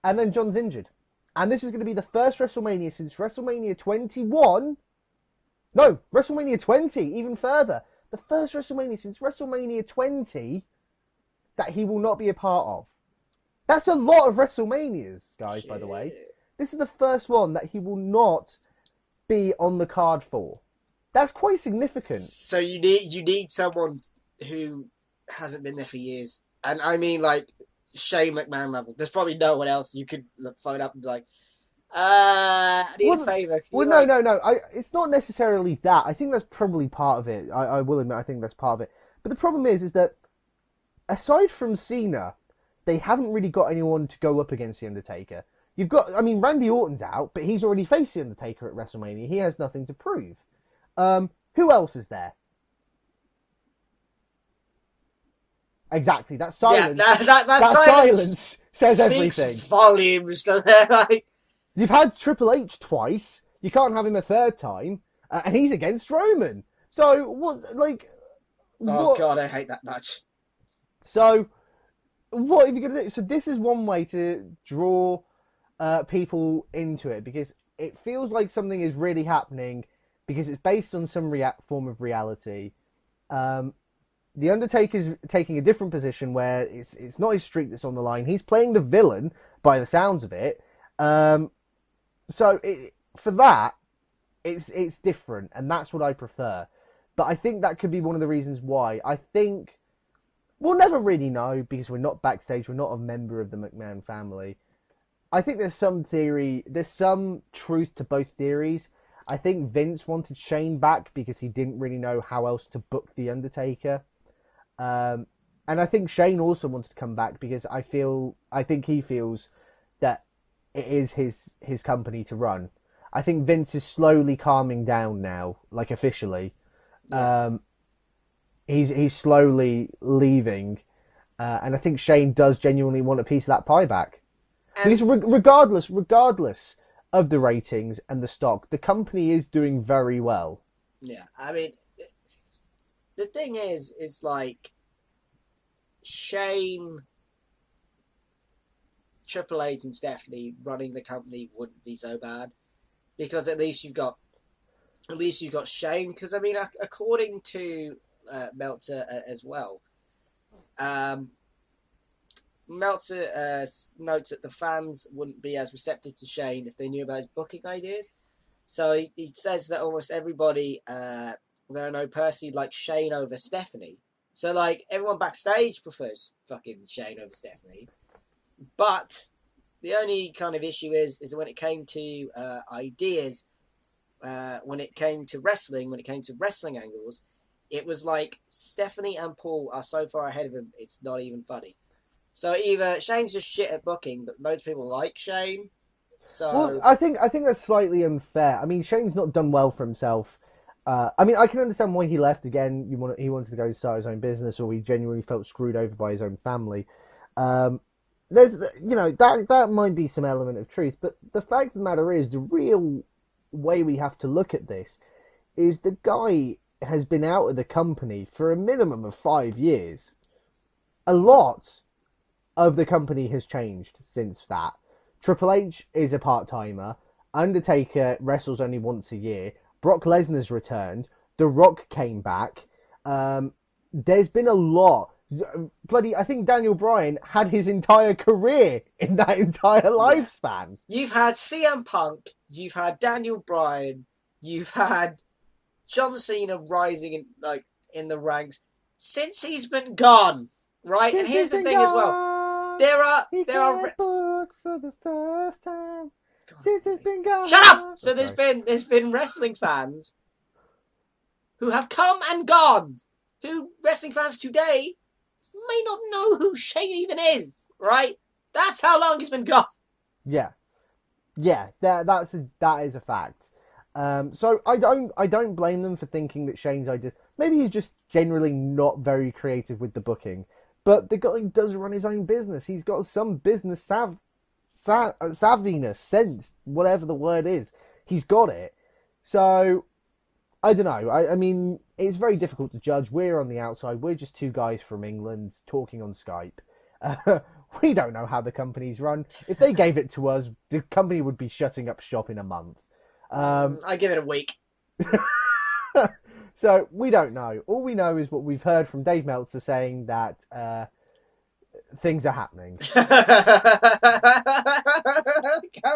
And then John's injured. And this is going to be the first WrestleMania since WrestleMania 21. No, WrestleMania 20, even further. The first WrestleMania since WrestleMania 20 that he will not be a part of. That's a lot of WrestleManias, guys, by the way. This is the first one that he will not be on the card for. That's quite significant. So you need someone who hasn't been there for years. And I mean, like, Shane McMahon level. There's probably no one else you could phone up and be like, I need a favour. Well, no. It's not necessarily that. I think that's probably part of it. I will admit, I think that's part of it. But the problem is that aside from Cena, they haven't really got anyone to go up against The Undertaker. You've got, I mean, Randy Orton's out, but he's already faced The Undertaker at WrestleMania. He has nothing to prove. Who else is there? Exactly, that silence. Yeah, that silence says speaks everything. volumes, doesn't it? Like, You've had Triple H twice. You can't have him a third time, and he's against Roman. So what? Like, oh god, I hate that match. So, what are you going to do? So this is one way to draw people into it, because it feels like something is really happening because it's based on some form of reality. The Undertaker's taking a different position where it's not his streak that's on the line. He's playing the villain by the sounds of it. So for that, it's different, and that's what I prefer. But I think that could be one of the reasons why. I think we'll never really know because we're not backstage. We're not a member of the McMahon family. I think there's some truth to both theories. I think Vince wanted Shane back because he didn't really know how else to book The Undertaker. And I think Shane also wanted to come back because I think he feels that it is his company to run. I think Vince is slowly calming down now, like officially. Yeah. He's slowly leaving, and I think Shane does genuinely want a piece of that pie back. Because regardless of the ratings and the stock, the company is doing very well. Yeah, I mean, the thing is like Shane, Triple H, and Stephanie running the company wouldn't be so bad because at least you've got Shane. Because I mean, according to Meltzer as well, Meltzer notes that the fans wouldn't be as receptive to Shane if they knew about his booking ideas. So he says that almost everybody there I know personally like Shane over Stephanie. So like everyone backstage prefers fucking Shane over Stephanie. But the only kind of issue is that when it came to ideas, when it came to wrestling angles, it was like Stephanie and Paul are so far ahead of him, it's not even funny. So either Shane's just shit at booking, but loads of people like Shane. So well, I think that's slightly unfair. I mean, Shane's not done well for himself. I mean, I can understand why he left. Again, he wanted to go start his own business, or he genuinely felt screwed over by his own family. There's, that might be some element of truth, but the fact of the matter is, the real way we have to look at this is the guy has been out of the company for a minimum of 5 years. A lot of the company has changed since that. Triple H is a part-timer. Undertaker wrestles only once a year. Brock Lesnar's returned. The Rock came back. There's been a lot. I think Daniel Bryan had his entire career in that entire lifespan. You've had CM Punk, you've had Daniel Bryan, you've had John Cena rising in the ranks since he's been gone, right? And here's the thing as well: there are book for the first time since he's been gone. Shut up! So there's been wrestling fans who have come and gone, who wrestling fans today may not know who Shane even is, right? That's how long he's been gone. Yeah, that is a fact. So I don't blame them for thinking that Shane's idea. Maybe he's just generally not very creative with the booking, but the guy does run his own business. He's got some business savviness, sense, whatever the word is. He's got it. So I don't know. I mean, it's very difficult to judge. We're on the outside. We're just two guys from England talking on Skype. We don't know how the company's run. If they gave it to us, the company would be shutting up shop in a month. I give it a week. So we don't know. All we know is what we've heard from Dave Meltzer saying that things are happening. So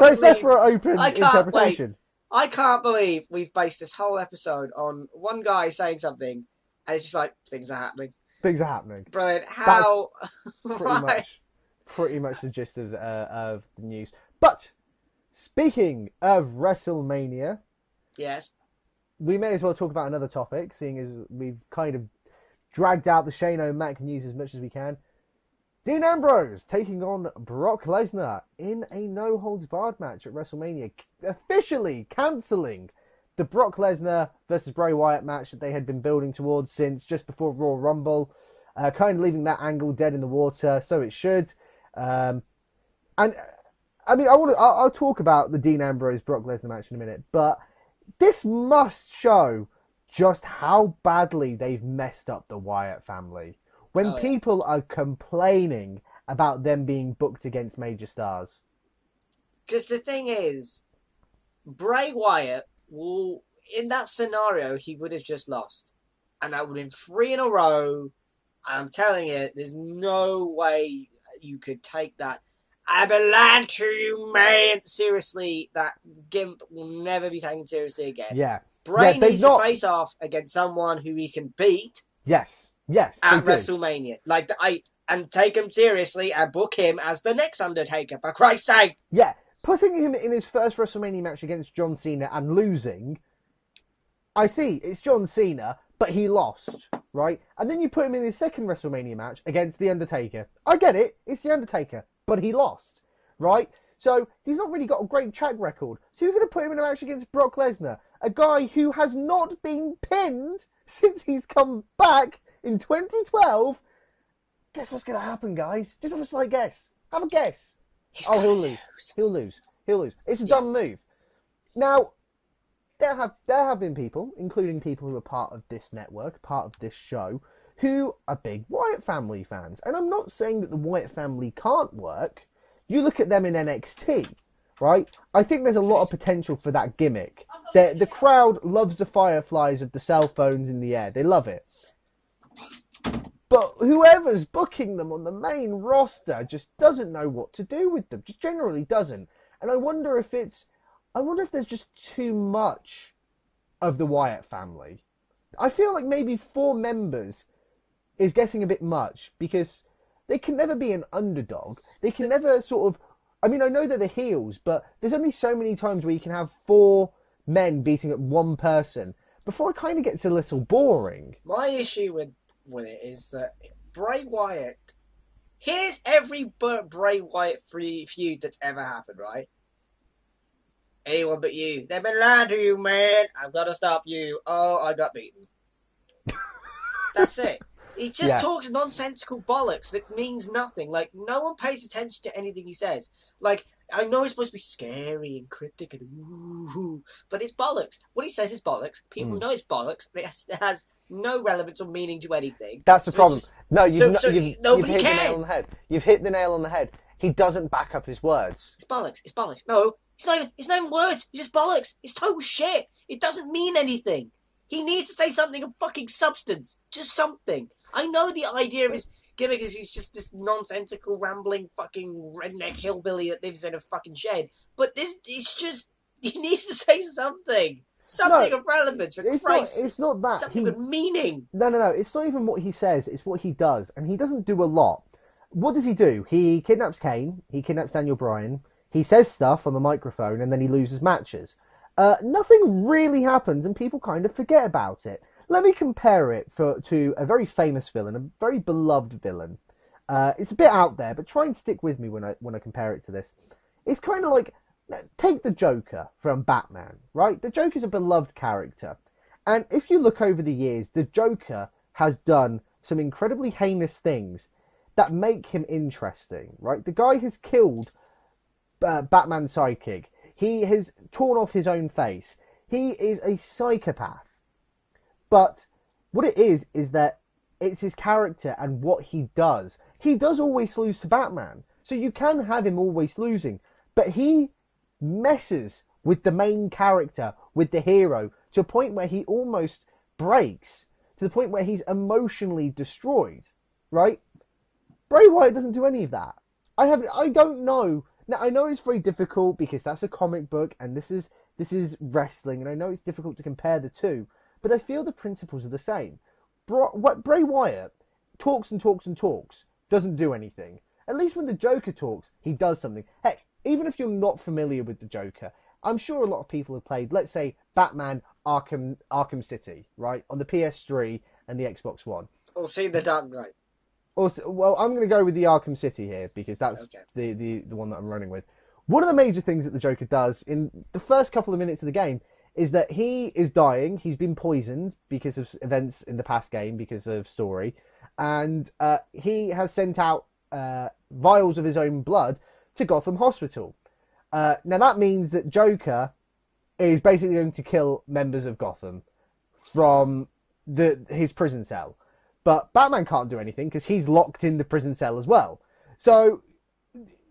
it's left for open interpretation. I can't believe we've based this whole episode on one guy saying something, and it's just like, things are happening. Things are happening. Brilliant. How? Pretty much the gist of the news. But speaking of WrestleMania, yes, we may as well talk about another topic, seeing as we've kind of dragged out the Shane O'Mac news as much as we can. Dean Ambrose taking on Brock Lesnar in a no-holds-barred match at WrestleMania, officially cancelling the Brock Lesnar versus Bray Wyatt match that they had been building towards since just before Royal Rumble, kind of leaving that angle dead in the water, so it should. And I mean, I'll talk about the Dean Ambrose Brock Lesnar match in a minute, but this must show just how badly they've messed up the Wyatt family. When people are complaining about them being booked against major stars. Because the thing is, Bray Wyatt will, in that scenario, he would have just lost. And that would have been 3 in a row. I'm telling you, there's no way you could take that. I belong to you, man. Seriously, that gimp will never be taken seriously again. Yeah. Bray needs to face off against someone who he can beat. Yes. At WrestleMania. And take him seriously and book him as the next Undertaker, for Christ's sake. Yeah. Putting him in his first WrestleMania match against John Cena and losing, I see, it's John Cena, but he lost, right? And then you put him in his second WrestleMania match against The Undertaker. I get it, it's The Undertaker, but he lost, right? So he's not really got a great track record. So you're going to put him in a match against Brock Lesnar, a guy who has not been pinned since he's come back in 2012. Guess what's going to happen, guys? Just have a slight guess. Have a guess. He'll lose. He'll lose. It's a dumb move. Now, there have been people, including people who are part of this network, part of this show, who are big Wyatt family fans. And I'm not saying that the Wyatt family can't work. You look at them in NXT, right? I think there's a lot of potential for that gimmick. The crowd loves the fireflies of the cell phones in the air. They love it. But whoever's booking them on the main roster just doesn't know what to do with them. Just generally doesn't. And I wonder if there's just too much of the Wyatt family. I feel like maybe 4 members is getting a bit much, because they can never be an underdog. They can never sort of... I mean, I know they're the heels, but there's only so many times where you can have 4 men beating up 1 person before it kind of gets a little boring. My issue with it is that Bray Wyatt... Here's every Bray Wyatt feud that's ever happened, right? Anyone but you. They've been lying to you, man. I've got to stop you. Oh, I got beaten. That's it. He just talks nonsensical bollocks that means nothing. Like, no one pays attention to anything he says. Like, I know it's supposed to be scary and cryptic and ooh, but it's bollocks. What he says is bollocks. People know it's bollocks, but it has no relevance or meaning to anything. That's the problem. You've nobody hit the cares. nail on the head. You've hit the nail on the head. He doesn't back up his words. It's bollocks. It's bollocks. No, it's not even words. It's just bollocks. It's total shit. It doesn't mean anything. He needs to say something of fucking substance. Just something. I know the idea of his gimmick is he's just this nonsensical, rambling, fucking redneck hillbilly that lives in a fucking shed. But it's just, he needs to say something. Something of relevance, for Christ. It's not that. Something with meaning. No. It's not even what he says. It's what he does. And he doesn't do a lot. What does he do? He kidnaps Kane. He kidnaps Daniel Bryan. He says stuff on the microphone, and then he loses matches. Nothing really happens, and people kind of forget about it. Let me compare it to a very famous villain, a very beloved villain. It's a bit out there, but try and stick with me when I compare it to this. It's kind of like, take the Joker from Batman, right? The Joker's a beloved character. And if you look over the years, the Joker has done some incredibly heinous things that make him interesting, right? The guy has killed Batman's sidekick. He has torn off his own face. He is a psychopath. But what it is that it's his character and what he does. He does always lose to Batman. So you can have him always losing. But he messes with the main character, with the hero, to a point where he almost breaks. To the point where he's emotionally destroyed. Right? Bray Wyatt doesn't do any of that. I don't know. Now, I know it's very difficult because that's a comic book and this is wrestling. And I know it's difficult to compare the two. But I feel the principles are the same. Bray Wyatt talks and talks and talks, doesn't do anything. At least when the Joker talks, he does something. Heck, even if you're not familiar with the Joker, I'm sure a lot of people have played, let's say, Batman Arkham City, right? On the PS3 and the Xbox One. Or seen The Dark Knight. Also, well, I'm going to go with the Arkham City here because that's Okay. the one that I'm running with. One of the major things that the Joker does in the first couple of minutes of the game is that he is dying. He's been poisoned because of events in the past game, because of story, and he has sent out vials of his own blood to Gotham Hospital. Now that means that Joker is basically going to kill members of Gotham from his prison cell. But Batman can't do anything because he's locked in the prison cell as well. So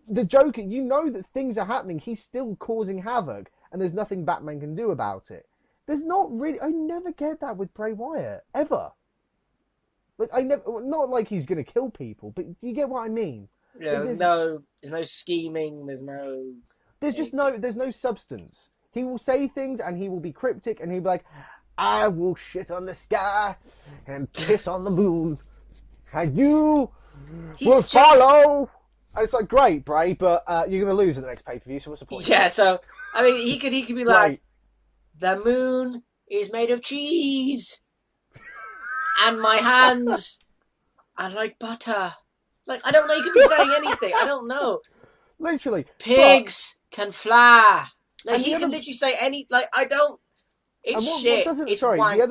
the Joker, you know that things are happening. He's still causing havoc, and there's nothing Batman can do about it. There's not really. I never get that with Bray Wyatt ever. Like I never. Not like he's gonna kill people, but do you get what I mean? Yeah, Like, there's no scheming. There's no substance. He will say things, and he will be cryptic, and he'll be like, "I will shit on the sky and piss on the moon, and you will follow." And it's like, great, Bray, but you're going to lose at the next pay-per-view, so what's the point? Yeah, so, I mean, he could be like, Right. the moon is made of cheese, and my hands are like butter. Like, I don't know, he could be saying anything, I don't know. Literally. Pigs can fly. Like, And he the can other- literally say I don't, it's And shit, doesn't, it's sorry, wank. the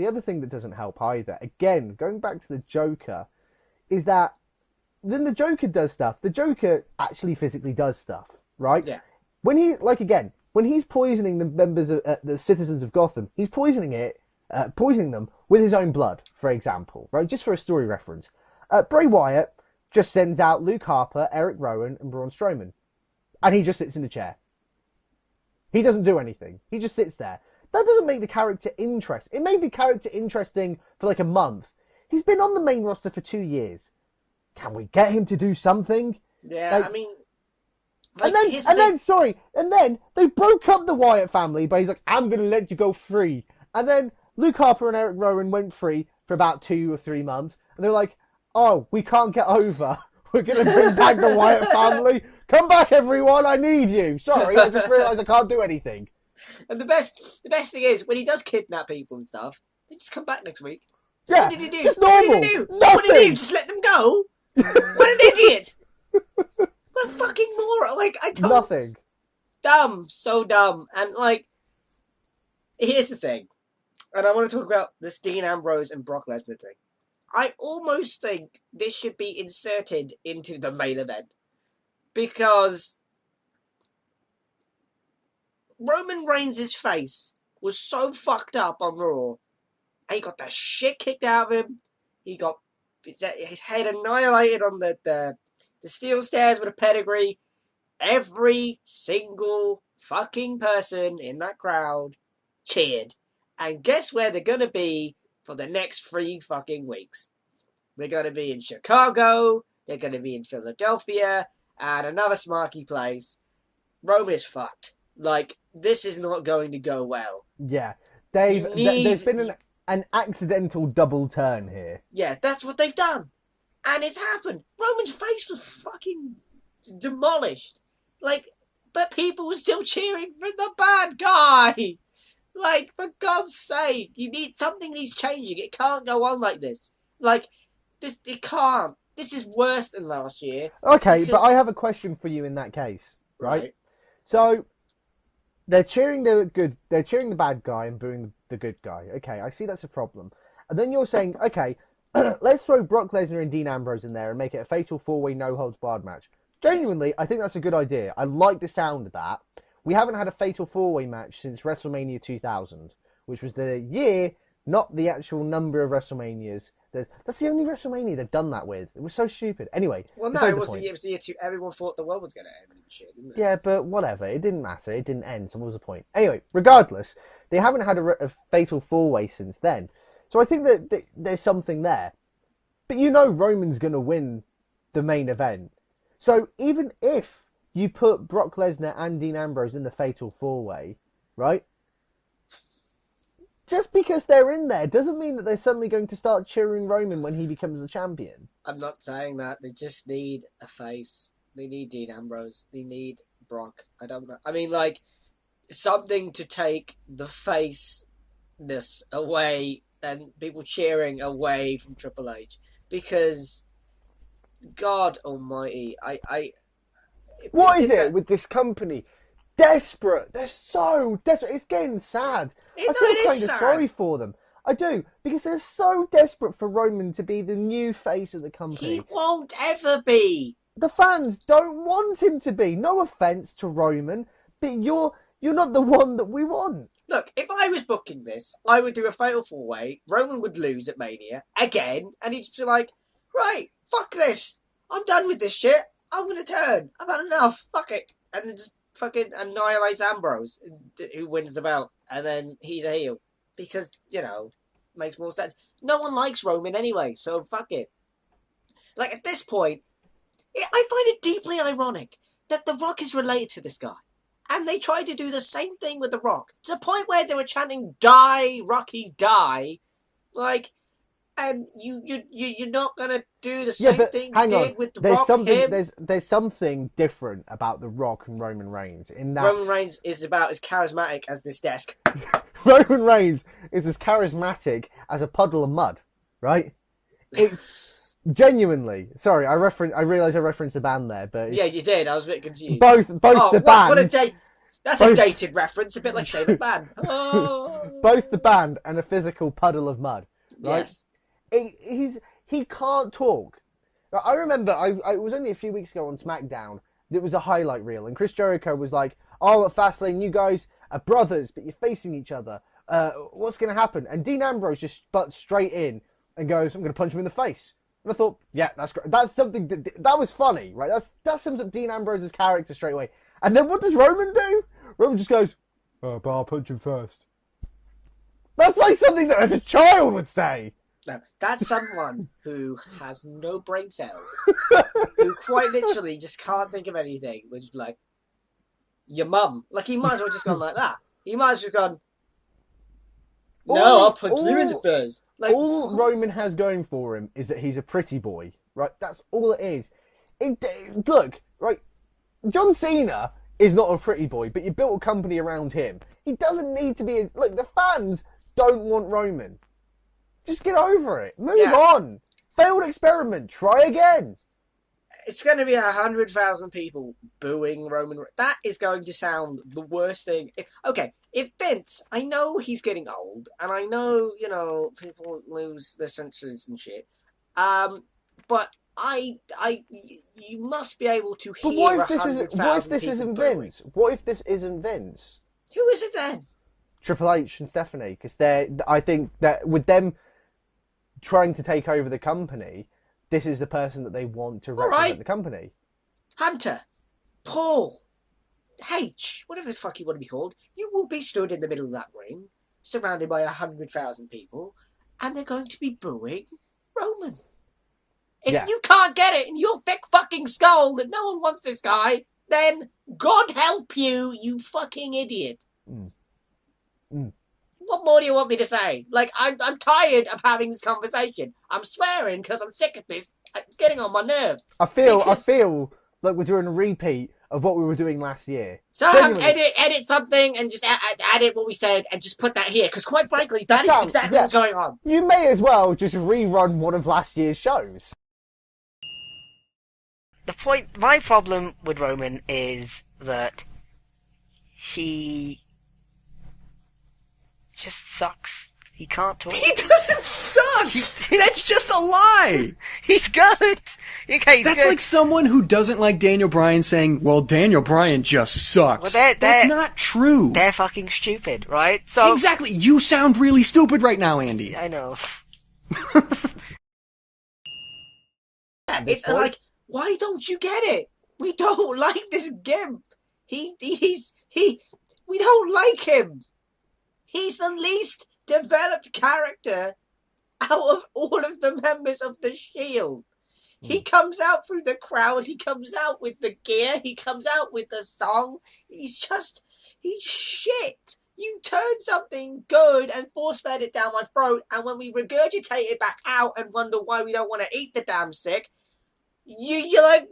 other thing that doesn't help either, again, going back to the Joker, is that then the Joker does stuff. The Joker actually physically does stuff, right? Yeah. When he's poisoning the members of the citizens of Gotham, he's poisoning them with his own blood, for example, right? Just for a story reference. Bray Wyatt just sends out Luke Harper, Eric Rowan, and Braun Strowman, and he just sits in a chair. He doesn't do anything. He just sits there. That doesn't make the character interesting. It made the character interesting for like a month. He's been on the main roster for 2 years. Can we get him to do something? Yeah, Like- I mean... And then they broke up the Wyatt family, but he's like, I'm going to let you go free. And then Luke Harper and Eric Rowan went free for about 2 or 3 months. And they're like, oh, we can't get over. We're going to bring back the Wyatt family. Come back, everyone. I need you. Sorry, I just realised I can't do anything. And the best thing is, when he does kidnap people and stuff, they just come back next week. So Yeah, what did he do? just What did he normal. do? What did he do? Nothing. Just let them go? What an idiot! What a fucking moron! Like, I don't... Nothing. Dumb. So dumb. And, like, here's the thing. And I want to talk about this Dean Ambrose and Brock Lesnar thing. I almost think this should be inserted into the main event. Because Roman Reigns' face was so fucked up on Raw. And he got the shit kicked out of him. He got his head annihilated on the steel stairs with a pedigree. Every single fucking person in that crowd cheered. And guess where they're going to be for the next 3 fucking weeks? They're going to be in Chicago. They're going to be in Philadelphia. And another smarky place. Roman is fucked. Like, this is not going to go well. Yeah. You need- There's been an accidental double turn here. Yeah, that's what they've done. And it's happened. Roman's face was fucking demolished. Like, but people were still cheering for the bad guy. Like, for God's sake, something needs changing. It can't go on like this. Like, it can't. This is worse than last year. Okay, Because- but I have a question for you in that case, right? So they're cheering the bad guy and booing the good guy. Okay, I see that's a problem. And then you're saying, okay, let's throw Brock Lesnar and Dean Ambrose in there and make it a fatal 4-way no holds barred match. Genuinely, I think that's a good idea. I like the sound of that. We haven't had a fatal 4-way match since WrestleMania 2000, which was the year, not the actual number of WrestleManias. That's the only WrestleMania they've done that with. It was so stupid. Anyway, Well, no, beside it the was point. the year 2. Everyone thought the world was going to end and shit, didn't it? Yeah, but whatever. It didn't matter. It didn't end. So what was the point? Anyway, regardless, they haven't had a fatal 4-way since then. So I think that there's something there. But you know Roman's going to win the main event. So even if you put Brock Lesnar and Dean Ambrose in the fatal 4-way, right? Just because they're in there doesn't mean that they're suddenly going to start cheering Roman when he becomes the champion. I'm not saying that. They just need a face. They need Dean Ambrose. They need Brock. I don't know. I mean, like, something to take the face-ness away and people cheering away from Triple H. Because God Almighty, What is it with this company? Desperate. They're so desperate. It's getting sad. I feel it is kind of sad. sorry for them. I do, because they're so desperate for Roman to be the new face of the company. He won't ever be. The fans don't want him to be. No offense to Roman, but you're not the one that we want. Look, if I was booking this, I would do a fatal four-way. Roman would lose at Mania again, and he'd just be like, "Right, fuck this. I'm done with this shit. I'm gonna turn. I've had enough. Fuck it," and then just fucking annihilate Ambrose, who wins the belt, and then he's a heel because makes more sense. No one likes Roman anyway, so fuck it. Like at this point, I find it deeply ironic that The Rock is related to this guy. And they tried to do the same thing with The Rock. To the point where they were chanting, "Die, Rocky, die." Like, and you're not going to do the same thing you did with The Rock, him? There's something different about The Rock and Roman Reigns. In that Roman Reigns is about as charismatic as this desk. Roman Reigns is as charismatic as a puddle of mud, right? It's... Genuinely, sorry, I realised I referenced the band there, but yeah, you did. I was a bit confused. Both the band. What that's a dated reference, a bit like Shane McMahon. Oh. Both the band and a physical puddle of mud. Right? Yes. He can't talk. I remember I was only a few weeks ago on SmackDown. There was a highlight reel, and Chris Jericho was like, "Oh, at Fastlane, you guys are brothers, but you're facing each other. What's going to happen?" And Dean Ambrose just butts straight in and goes, "I'm going to punch him in the face." And I thought, yeah, that's great. That's something that was funny, right? That sums up Dean Ambrose's character straight away. And then what does Roman do? Roman just goes, "Oh, but I'll punch him first." That's like something that a child would say. No, that's someone who has no brain cells, who quite literally just can't think of anything, which is like, your mum. Like, he might as well just gone like that. He might as well just gone, "No, I'll punch you in the face." Like, all what? Roman has going for him is that he's a pretty boy, right? That's all it is. Look, right, John Cena is not a pretty boy, but you built a company around him. He doesn't need to be... Look, the fans don't want Roman. Just get over it. Move on. Failed experiment. Try again. It's going to be 100,000 people booing Roman. That is going to sound the worst thing. If Vince, I know he's getting old, and I know, people lose their senses and shit. But you must be able to hear 100,000 people. What if this isn't Vince? What if this isn't Vince? Who is it then? Triple H and Stephanie, because I think that with them trying to take over the company, this is the person that they want to represent the company. Hunter, Paul, H, whatever the fuck you want to be called, you will be stood in the middle of that ring, surrounded by 100,000 people, and they're going to be booing Roman. If you can't get it in your big fucking skull that no one wants this guy, then God help you, you fucking idiot. What more do you want me to say? Like, I'm tired of having this conversation. I'm swearing because I'm sick of this. It's getting on my nerves. I feel like we're doing a repeat of what we were doing last year. Sam, edit something and just add it what we said and just put that here. Because quite frankly, that is exactly what's going on. You may as well just rerun one of last year's shows. My problem with Roman is that he just sucks. He can't talk. He doesn't suck! That's just a lie! He's good! Okay, he's That's good. like someone who doesn't like Daniel Bryan saying, "Well, Daniel Bryan just sucks." Well, that's not true. They're fucking stupid, right? So exactly. You sound really stupid right now, Andy. I know. It's like, why don't you get it? We don't like this gimp. We don't like him. He's the least developed character out of all of the members of the Shield. He comes out through the crowd. He comes out with the gear. He comes out with the song. He's shit. You turned something good and force-fed it down my throat, and when we regurgitate it back out and wonder why we don't want to eat the damn sick, you're like,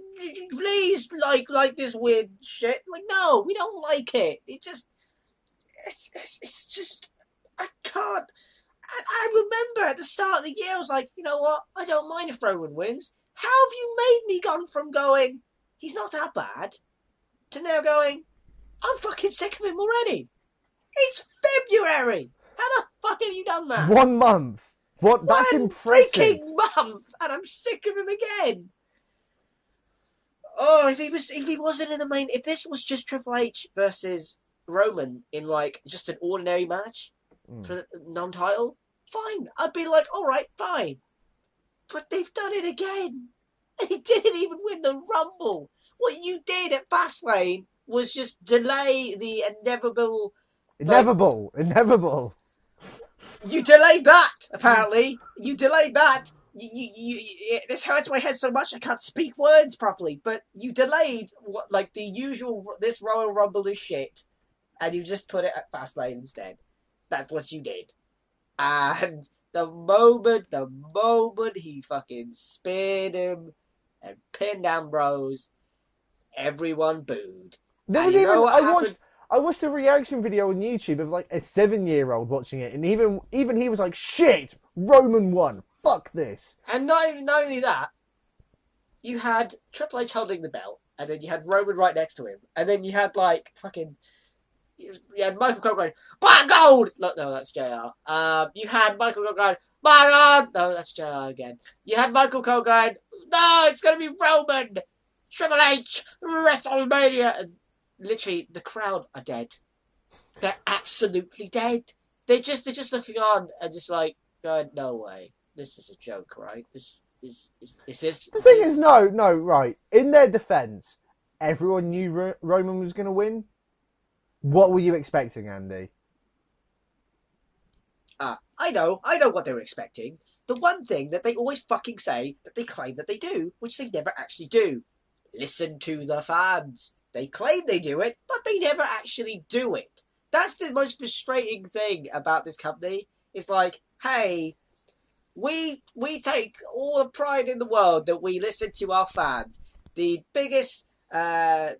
please, like this weird shit. Like, no, we don't like it. It's just, I can't. I remember at the start of the year, I was like, you know what? I don't mind if Roman wins. How have you made me gone from going, he's not that bad, to now going, I'm fucking sick of him already? It's February! How the fuck have you done that? 1 month. What? That's One impressive. freaking month, and I'm sick of him again. Oh, if he wasn't in the main, if this was just Triple H versus Roman in like just an ordinary match for the non-title, fine. I'd be like, all right, fine. But they've done it again, and he didn't even win the Rumble. What you did at Fastlane was just delay the inevitable. Inevitable. You delayed that, apparently. You delayed that. This hurts my head so much I can't speak words properly. But you delayed what, like the usual. This Royal Rumble is shit, and you just put it at Fastlane instead. That's what you did. And the moment he fucking speared him and pinned Ambrose, everyone booed. There was I watched a reaction video on YouTube of like a 7-year-old watching it, and even he was like, "Shit, Roman won. Fuck this." And not only that, you had Triple H holding the belt, and then you had Roman right next to him, and then you had like fucking, you had Michael Cole going, "Black Gold!" No, that's JR. You had Michael Cole going, "Black Gold!" No, that's JR again. You had Michael Cole going, "No, it's gonna be Roman, Triple H, WrestleMania," and literally the crowd are dead. They're absolutely dead. They're just looking on and just like going, "No way, this is a joke, right? This is this." The thing is, no, right. In their defense, everyone knew Roman was going to win. What were you expecting, Andy? I know what they were expecting. The one thing that they always fucking say that they claim that they do, which they never actually do. Listen to the fans. They claim they do it, but they never actually do it. That's the most frustrating thing about this company. It's like, hey, we take all the pride in the world that we listen to our fans. The biggest, people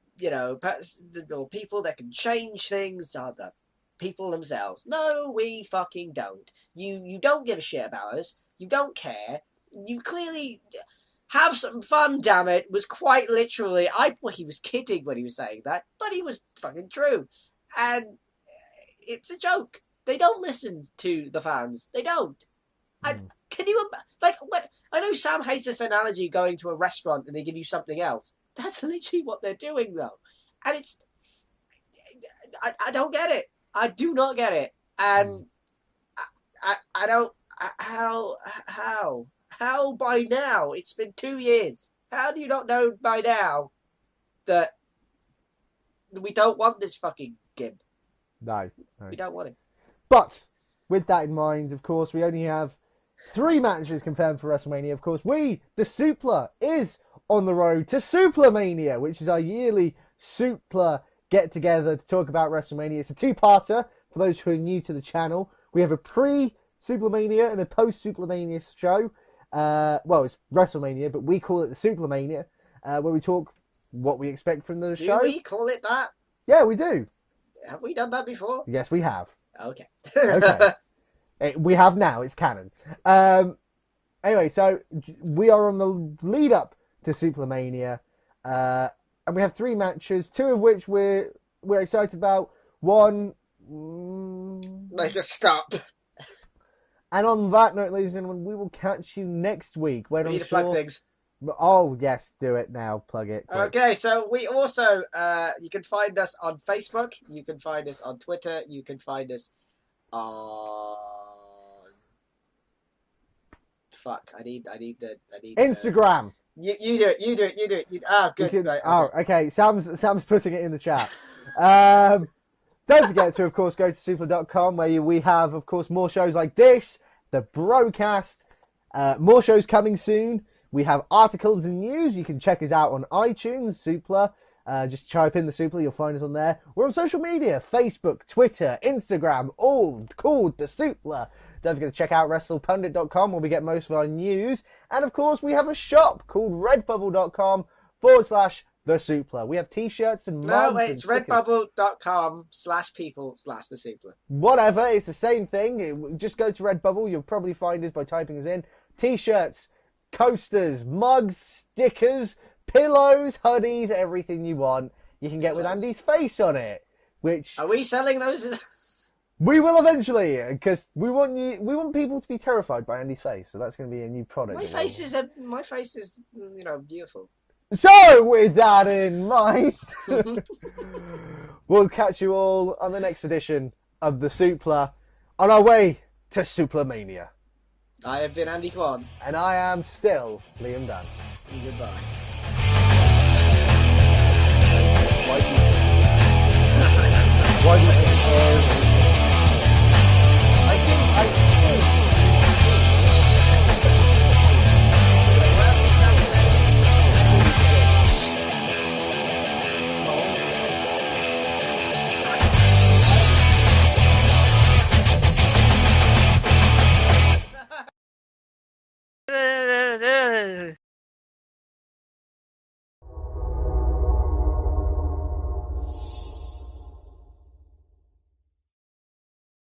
that can change things are the people themselves. No, we fucking don't. You don't give a shit about us. You don't care. You clearly have some fun, damn it, was quite literally, I thought he was kidding when he was saying that, but he was fucking true. And it's a joke. They don't listen to the fans. They don't. And can you, like, when, I know Sam hates this analogy going to a restaurant and they give you something else. That's literally what they're doing, though. And it's, I don't get it. I do not get it. And I don't, how by now? It's been 2 years. How do you not know by now that we don't want this fucking gimp? No. We don't want it. But with that in mind, of course, we only have 3 matches confirmed for WrestleMania. Of course, the Suplah, is on the road to Suplamania, which is our yearly Suplah get-together to talk about WrestleMania. It's a 2-parter for those who are new to the channel. We have a pre-Suplamania and a post-Suplamania show. It's WrestleMania, but we call it the Suplamania, where we talk what we expect from the show. Do we call it that? Yeah, we do. Have we done that before? Yes, we have. Okay. Okay. We have now. It's canon. Anyway, so we are on the lead up to Suplamania, and we have 3 matches, 2 of which we're excited about. One, Like a stop. And on that note, ladies and gentlemen, we will catch you next week when We I'm need to sure... plug things. Oh yes, do it now. Plug it. Quick. Okay, so we also you can find us on Facebook. You can find us on Twitter. You can find us on. Fuck! I need Instagram. You do it. You do it. Good. Can... Right, okay. Okay. Sam's putting it in the chat. Don't forget to, of course, go to suplah.com where we have, of course, more shows like this, the broadcast, more shows coming soon. We have articles and news. You can check us out on iTunes, Suplah. Just type in the Suplah, you'll find us on there. We're on social media, Facebook, Twitter, Instagram, all called the Suplah. Don't forget to check out WrestlePundit.com where we get most of our news. And, of course, we have a shop called redbubble.com/the Suplah. We have t-shirts and mugs. No, it's redbubble.com/people/the Suplah. Whatever, it's the same thing. Just go to Redbubble. You'll probably find us by typing us in. T-shirts, coasters, mugs, stickers, pillows, hoodies, everything you want. You can get with Andy's face on it, which Are we selling those? we will eventually, because we want people to be terrified by Andy's face. So that's going to be a new product. My face is beautiful. So, with that in mind, we'll catch you all on the next edition of the Suplah on our way to Suplamania. I have been Andy Kwan. And I am still Liam Dunn. Goodbye.